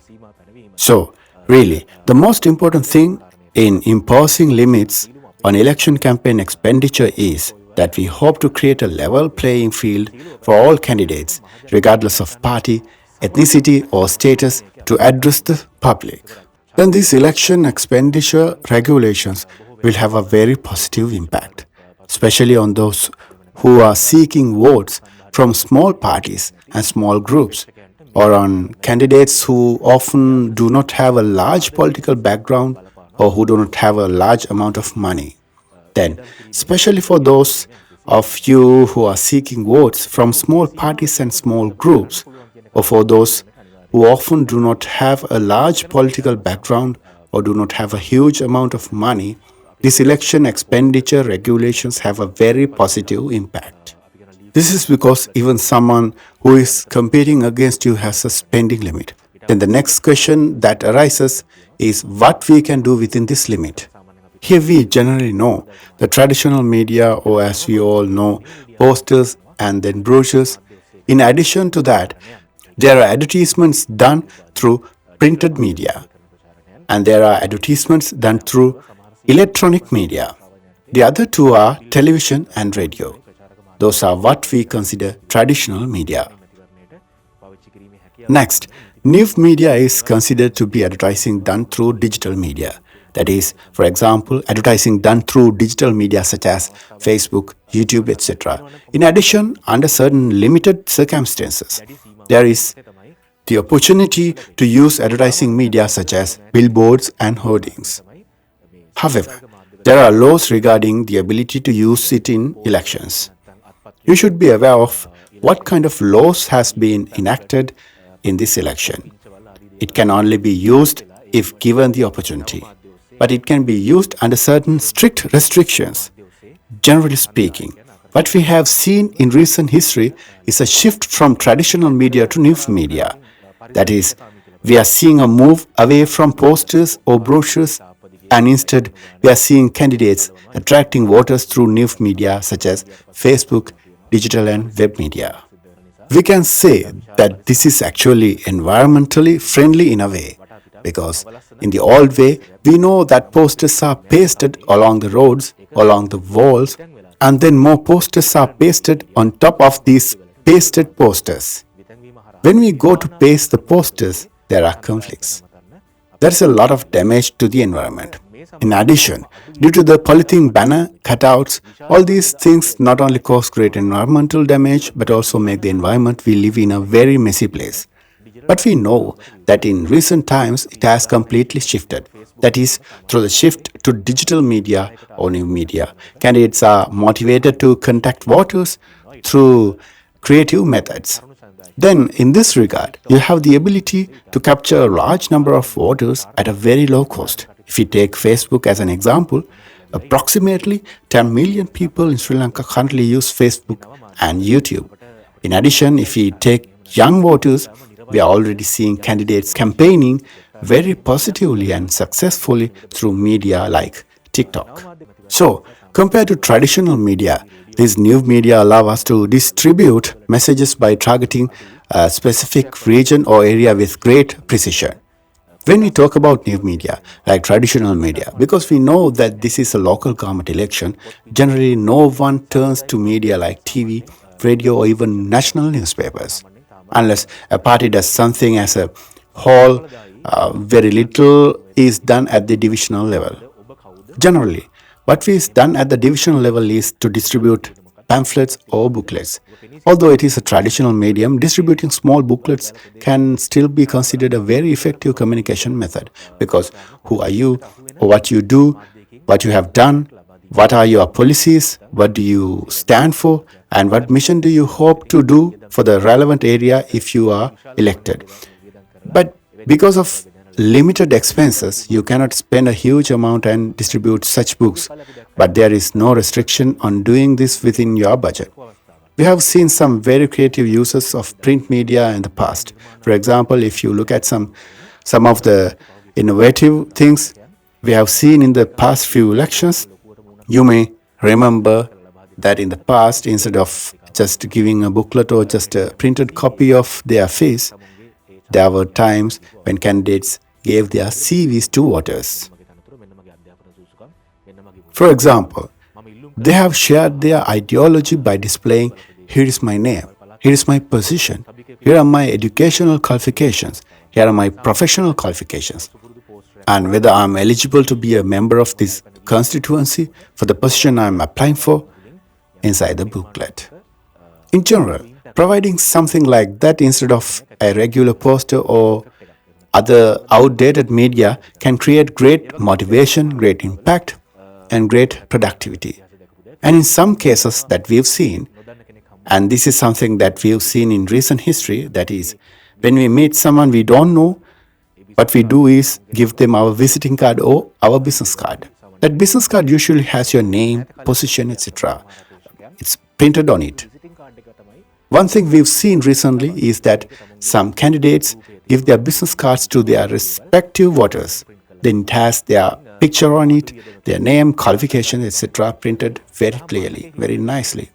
[SPEAKER 1] So, really, the most important thing in imposing limits on election campaign expenditure is that we hope to create a level playing field for all candidates, regardless of party, ethnicity, or status, to address the public. Then these election expenditure regulations will have a very positive impact, especially on those who are seeking votes from small parties and small groups, or on candidates who often do not have a large political background or who do not have a large amount of money. Then, especially for those of you who are seeking votes from small parties and small groups, or for those who often do not have a large political background or do not have a huge amount of money, these election expenditure regulations have a very positive impact. This is because even someone who is competing against you has a spending limit. Then the next question that arises is what we can do within this limit. Here we generally know the traditional media, or as we all know, posters and then brochures. In addition to that, there are advertisements done through printed media, and there are advertisements done through electronic media. The other two are television and radio. Those are what we consider traditional media. Next, new media is considered to be advertising done through digital media. That is, for example, advertising done through digital media such as Facebook, YouTube, etc. In addition, under certain limited circumstances, there is the opportunity to use advertising media such as billboards and hoardings. However, there are laws regarding the ability to use it in elections. You should be aware of what kind of laws has been enacted in this election. It can only be used if given the opportunity, but it can be used under certain strict restrictions. Generally speaking, what we have seen in recent history is a shift from traditional media to new media. That is, we are seeing a move away from posters or brochures, and instead we are seeing candidates attracting voters through new media such as Facebook, digital and web media. We can say that this is actually environmentally friendly in a way, because in the old way, we know that posters are pasted along the roads, along the walls, and then more posters are pasted on top of these pasted posters. When we go to paste the posters, there are conflicts. There is a lot of damage to the environment. In addition, due to the polythene banner cutouts, all these things not only cause great environmental damage but also make the environment we live in a very messy place. But we know that in recent times it has completely shifted. That is, through the shift to digital media or new media, candidates are motivated to contact voters through creative methods. Then, in this regard, you have the ability to capture a large number of voters at a very low cost. If you take Facebook as an example, approximately 10 million people in Sri Lanka currently use Facebook and YouTube. In addition, if we take young voters, we are already seeing candidates campaigning very positively and successfully through media like TikTok. So, compared to traditional media, these new media allow us to distribute messages by targeting a specific region or area with great precision. When we talk about new media, like traditional media, because we know that this is a local government election, generally no one turns to media like TV, radio, or even national newspapers. Unless a party does something as a whole, very little is done at the divisional level. Generally, what is done at the divisional level is to distribute pamphlets or booklets. Although it is a traditional medium, distributing small booklets can still be considered a very effective communication method, because who are you, or what you do, what you have done, what are your policies, what do you stand for, and what mission do you hope to do for the relevant area if you are elected. But because of limited expenses, you cannot spend a huge amount and distribute such books, but there is no restriction on doing this within your budget. We have seen some very creative uses of print media in the past. For example, if you look at some of the innovative things we have seen in the past few elections, you may remember that in the past, instead of just giving a booklet or just a printed copy of their face, there were times when candidates gave their CVs to voters. For example, they have shared their ideology by displaying, here is my name, here is my position, here are my educational qualifications, here are my professional qualifications, and whether I am eligible to be a member of this constituency for the position I am applying for inside the booklet. In general, providing something like that instead of a regular poster or other outdated media can create great motivation, great impact, and great productivity. And in some cases that we've seen, and this is something that we've seen in recent history, that is, when we meet someone we don't know, what we do is give them our visiting card or our business card. That business card usually has your name, position, etc. It's printed on it. One thing we've seen recently is that some candidates give their business cards to their respective voters. Then it has their picture on it, their name, qualifications, etc. printed very clearly, very nicely.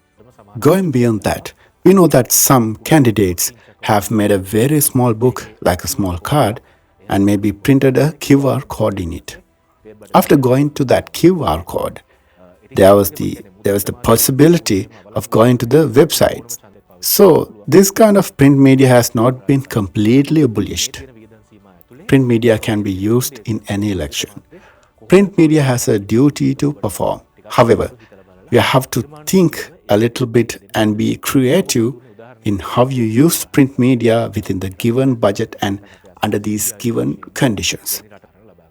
[SPEAKER 1] Going beyond that, we know that some candidates have made a very small book, like a small card, and maybe printed a QR code in it. After going to that QR code, there was the possibility of going to the websites. So this kind of print media has not been completely abolished. Print media can be used in any election. Print media has a duty to perform. However, we have to think a little bit and be creative in how you use print media within the given budget and under these given conditions.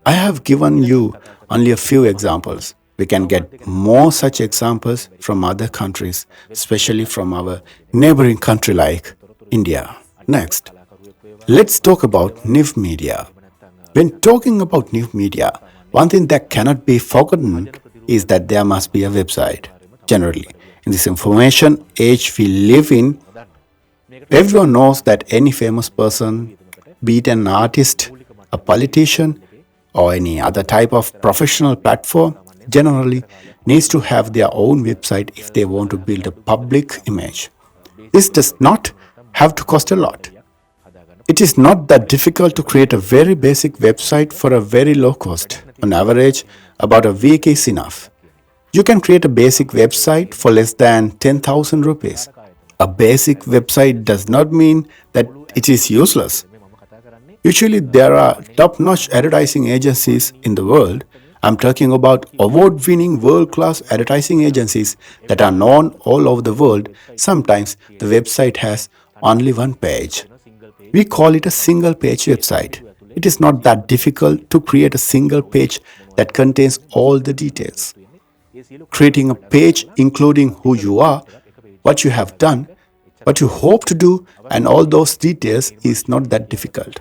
[SPEAKER 1] I have given you only a few examples. We can get more such examples from other countries, especially from our neighboring country like India. Next, let's talk about new media. When talking about new media, one thing that cannot be forgotten is that there must be a website. Generally, in this information age we live in, everyone knows that any famous person, be it an artist, a politician, or any other type of professional platform, generally needs to have their own website if they want to build a public image. This does not have to cost a lot. It is not that difficult to create a very basic website for a very low cost. On average, about a week is enough. You can create a basic website for less than 10,000 rupees. A basic website does not mean that it is useless. Usually there are top-notch advertising agencies in the world. I'm talking about award-winning world-class advertising agencies that are known all over the world. Sometimes the website has only one page. We call it a single-page website. It is not that difficult to create a single page that contains all the details. Creating a page including who you are, what you have done, what you hope to do, and all those details is not that difficult.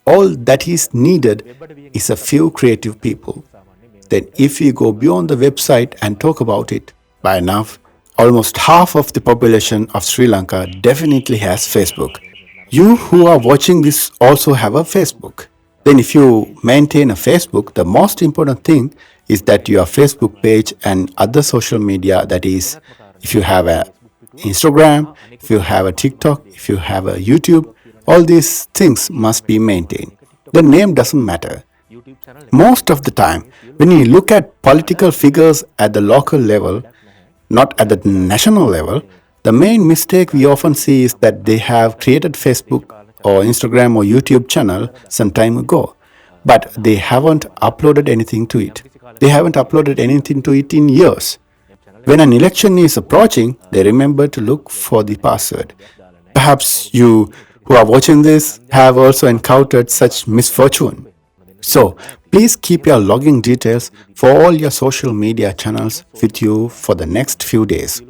[SPEAKER 1] All that is needed is a few creative people. Then if we go beyond the website and talk about it, by now, almost half of the population of Sri Lanka definitely has Facebook. You who are watching this also have a Facebook. Then if you maintain a Facebook, the most important thing is that your Facebook page and other social media, that is, if you have a Instagram, if you have a TikTok, if you have a YouTube, all these things must be maintained. The name doesn't matter. Most of the time, when you look at political figures at the local level, not at the national level, the main mistake we often see is that they have created Facebook or Instagram or YouTube channel some time ago, but they haven't uploaded anything to it. They haven't uploaded anything to it in years. When an election is approaching, they remember to look for the password. Perhaps you who are watching this have also encountered such misfortune. So, please keep your login details for all your social media channels with you for the next few days.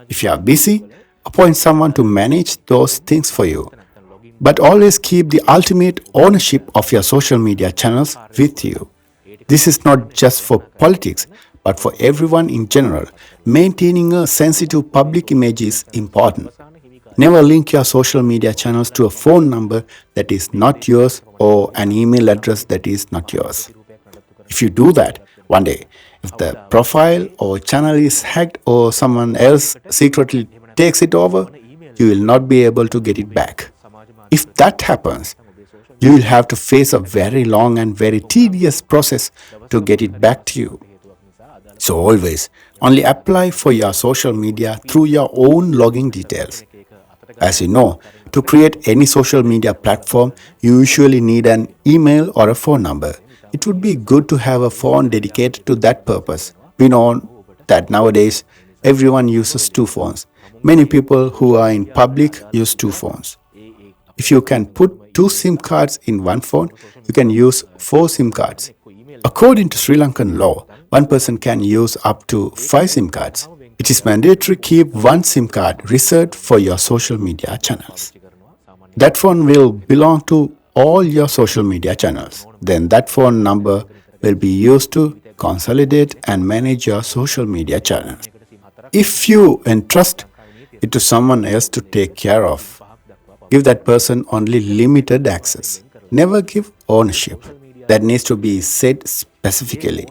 [SPEAKER 1] If you are busy, appoint someone to manage those things for you. But always keep the ultimate ownership of your social media channels with you. This is not just for politics, but for everyone in general. Maintaining a sensitive public image is important. Never link your social media channels to a phone number that is not yours or an email address that is not yours. If you do that, one day, if the profile or channel is hacked or someone else secretly takes it over, you will not be able to get it back. If that happens, you will have to face a very long and very tedious process to get it back to you. So always only apply for your social media through your own login details. As you know, to create any social media platform, you usually need an email or a phone number. It would be good to have a phone dedicated to that purpose. We know that nowadays everyone uses two phones. Many people who are in public use two phones. If you can put two SIM cards in one phone, you can use four SIM cards. According to Sri Lankan law, one person can use up to 5 SIM cards. It is mandatory to keep one SIM card reserved for your social media channels. That phone will belong to all your social media channels. Then that phone number will be used to consolidate and manage your social media channels. If you entrust it to someone else to take care of, give that person only limited access. Never give ownership. That needs to be said specifically.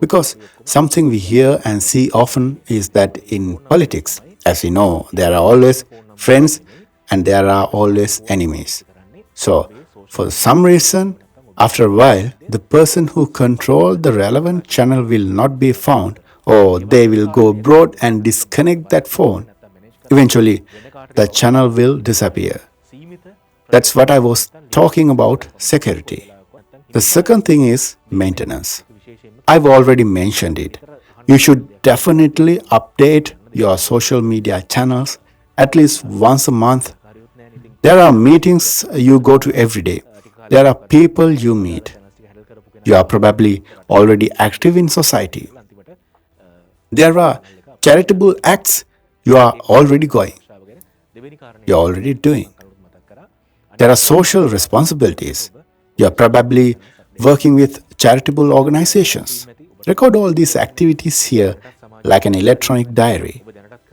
[SPEAKER 1] Because something we hear and see often is that in politics, as you know, there are always friends and there are always enemies. So, for some reason, after a while, the person who controls the relevant channel will not be found, or they will go abroad and disconnect that phone. Eventually, the channel will disappear. That's what I was talking about, security. The second thing is maintenance. I've already mentioned it. You should definitely update your social media channels at least once a month. There are meetings you go to every day. There are people you meet. You are probably already active in society. There are charitable acts you are already going. You are already doing. There are social responsibilities. You are probably working with charitable organizations. Record all these activities here like an electronic diary.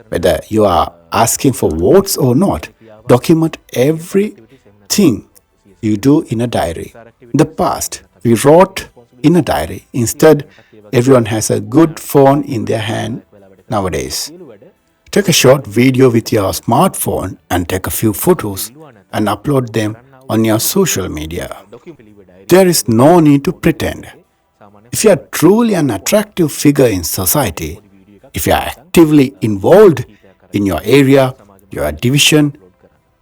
[SPEAKER 1] Whether you are asking for votes or not, document everything you do in a diary. In the past, we wrote in a diary. Instead, everyone has a good phone in their hand nowadays. Take a short video with your smartphone and take a few photos and upload them on your social media. There is no need to pretend. If you are truly an attractive figure in society, if you are actively involved in your area, your division,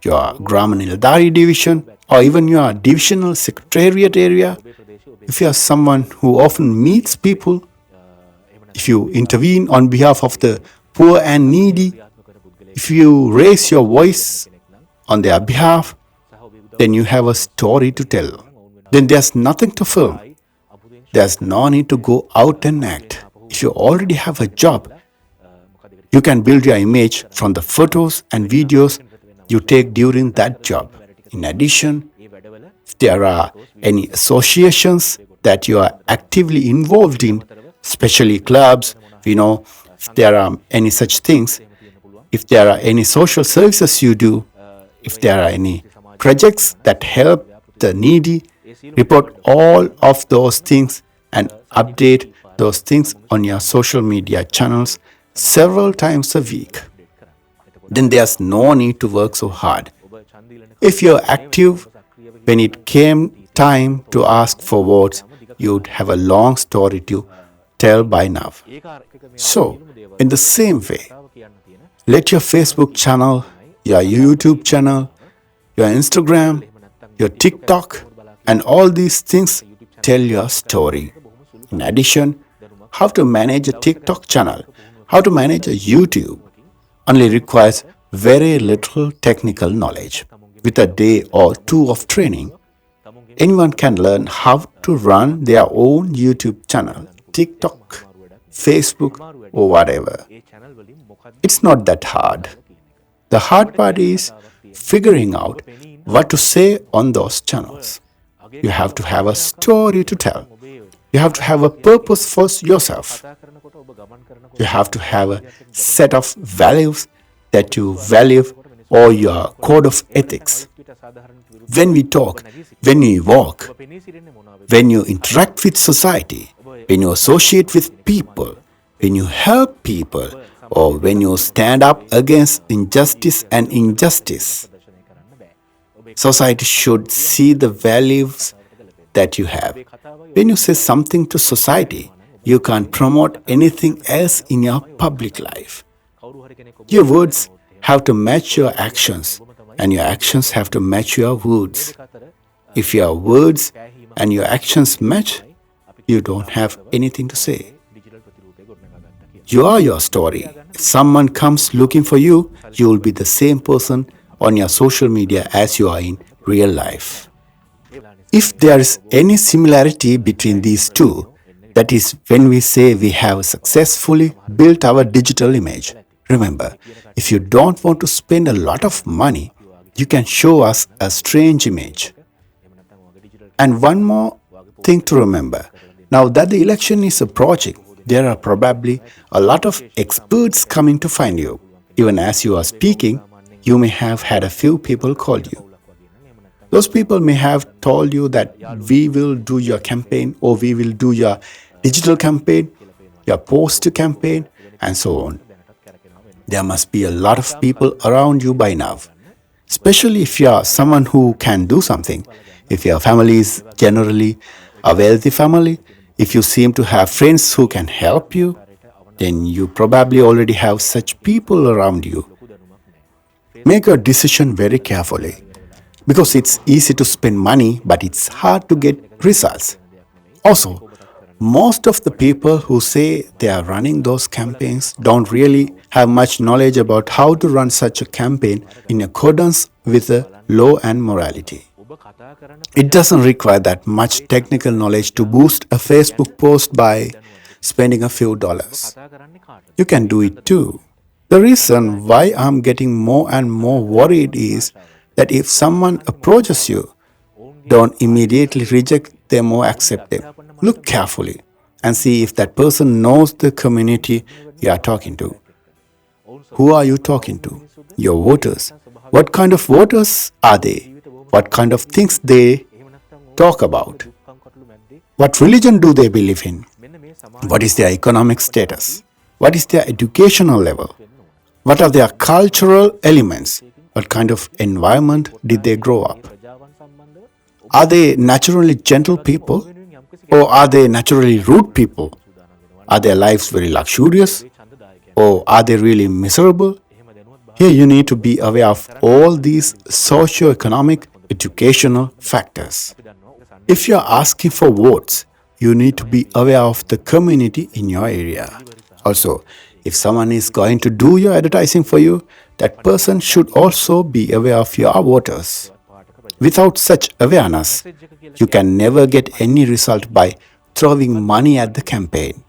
[SPEAKER 1] your Gram Nilodari division, or even your divisional secretariat area, if you are someone who often meets people, if you intervene on behalf of the poor and needy, if you raise your voice on their behalf, then you have a story to tell. Then there's nothing to film. There's no need to go out and act. If you already have a job, you can build your image from the photos and videos you take during that job. In addition, if there are any associations that you are actively involved in, especially clubs, if there are any such things, if there are any social services you do, if there are any projects that help the needy, report all of those things and update those things on your social media channels several times a week. Then there's no need to work so hard. If you're active, when it came time to ask for votes, you'd have a long story to tell by now. So, in the same way, let your Facebook channel, your YouTube channel, your Instagram, your TikTok, and all these things tell your story. In addition, how to manage a TikTok channel, how to manage a YouTube, only requires very little technical knowledge. With a day or two of training, anyone can learn how to run their own YouTube channel, TikTok, Facebook, or whatever. It's not that hard. The hard part is figuring out what to say on those channels. You have to have a story to tell. You have to have a purpose for yourself. You have to have a set of values that you value or your code of ethics. When we talk, when we walk, when you interact with society, when you associate with people, when you help people, or when you stand up against injustice and injustice, society should see the values that you have. When you say something to society, you can't promote anything else in your public life. Your words have to match your actions, and your actions have to match your words. If your words and your actions match, you don't have anything to say. You are your story. If someone comes looking for you, you will be the same person on your social media as you are in real life. If there is any similarity between these two, that is when we say we have successfully built our digital image. Remember, if you don't want to spend a lot of money, you can show us a strange image. And one more thing to remember. Now that the election is approaching, there are probably a lot of experts coming to find you. Even as you are speaking, you may have had a few people call you. Those people may have told you that we will do your campaign or we will do your digital campaign, your poster campaign, and so on. There must be a lot of people around you by now, especially if you are someone who can do something. If your family is generally a wealthy family, if you seem to have friends who can help you, then you probably already have such people around you. Make your decision very carefully. Because it's easy to spend money, but it's hard to get results. Also, most of the people who say they are running those campaigns don't really have much knowledge about how to run such a campaign in accordance with the law and morality. It doesn't require that much technical knowledge to boost a Facebook post by spending a few dollars. You can do it too. The reason why I'm getting more and more worried is that if someone approaches you, don't immediately reject them or accept them. Look carefully and see if that person knows the community you are talking to. Who are you talking to? Your voters. What kind of voters are they? What kind of things they talk about? What religion do they believe in? What is their economic status? What is their educational level? What are their cultural elements? What kind of environment did they grow up? Are they naturally gentle people? Or are they naturally rude people? Are their lives very luxurious? Or are they really miserable? Here you need to be aware of all these socio-economic, educational factors. If you are asking for votes, you need to be aware of the community in your area. Also, if someone is going to do your advertising for you, that person should also be aware of your voters. Without such awareness, you can never get any result by throwing money at the campaign.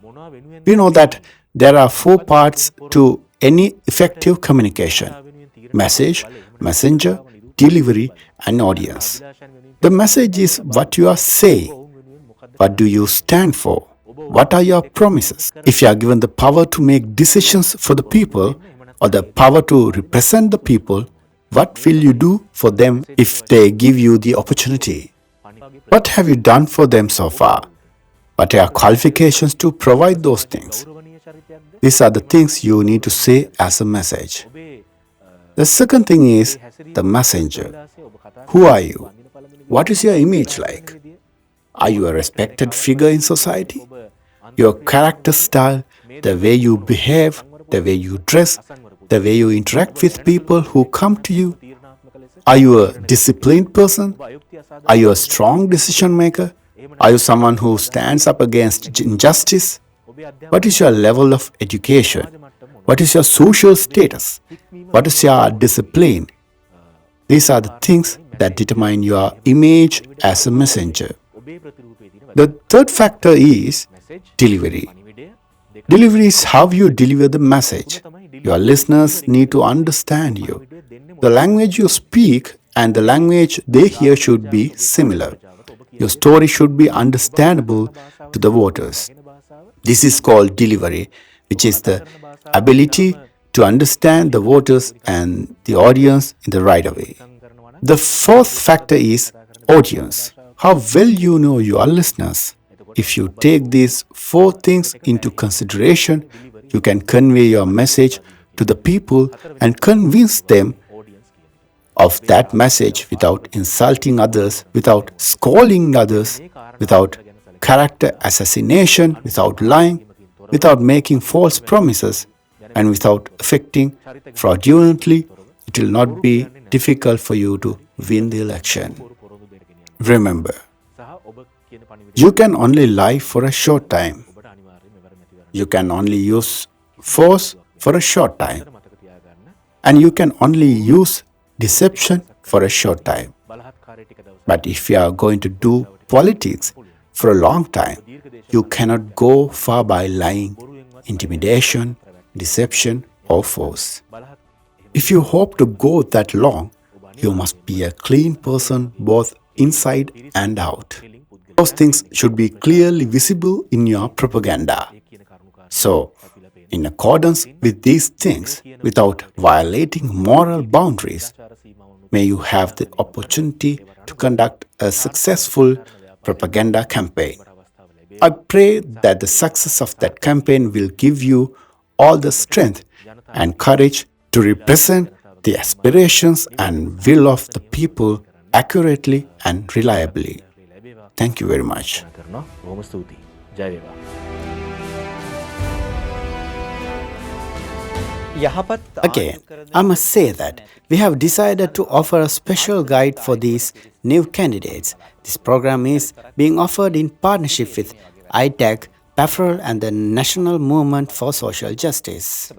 [SPEAKER 1] We know that there are 4 parts to any effective communication: message, messenger, delivery, and audience. The message is what you are saying. What do you stand for? What are your promises? If you are given the power to make decisions for the people or the power to represent the people, what will you do for them if they give you the opportunity? What have you done for them so far? What are your qualifications to provide those things? These are the things you need to say as a message. The second thing is the messenger. Who are you? What is your image like? Are you a respected figure in society? Your character style, the way you behave, the way you dress, the way you interact with people who come to you. Are you a disciplined person? Are you a strong decision maker? Are you someone who stands up against injustice? What is your level of education? What is your social status? What is your discipline? These are the things that determine your image as a messenger. The third factor is delivery. Delivery is how you deliver the message. Your listeners need to understand you. The language you speak and the language they hear should be similar. Your story should be understandable to the voters. This is called delivery, which is the ability to understand the voters and the audience in the right way. The fourth factor is audience. How well you know your listeners. If you take these four things into consideration, you can convey your message to the people and convince them of that message without insulting others, without scolding others, without character assassination, without lying, without making false promises, and without affecting fraudulently. It will not be difficult for you to win the election. Remember, you can only lie for a short time. You can only use force for a short time. And you can only use deception for a short time. But if you are going to do politics for a long time, you cannot go far by lying, intimidation, deception, or force. If you hope to go that long, you must be a clean person both inside and out. Those things should be clearly visible in your propaganda. So, in accordance with these things, without violating moral boundaries, may you have the opportunity to conduct a successful propaganda campaign. I pray that the success of that campaign will give you all the strength and courage to represent the aspirations and will of the people accurately and reliably. Thank you very much. Again, I must say that we have decided to offer a special guide for these new candidates. This program is being offered in partnership with IDAG, Pafferel and the National Movement for Social Justice.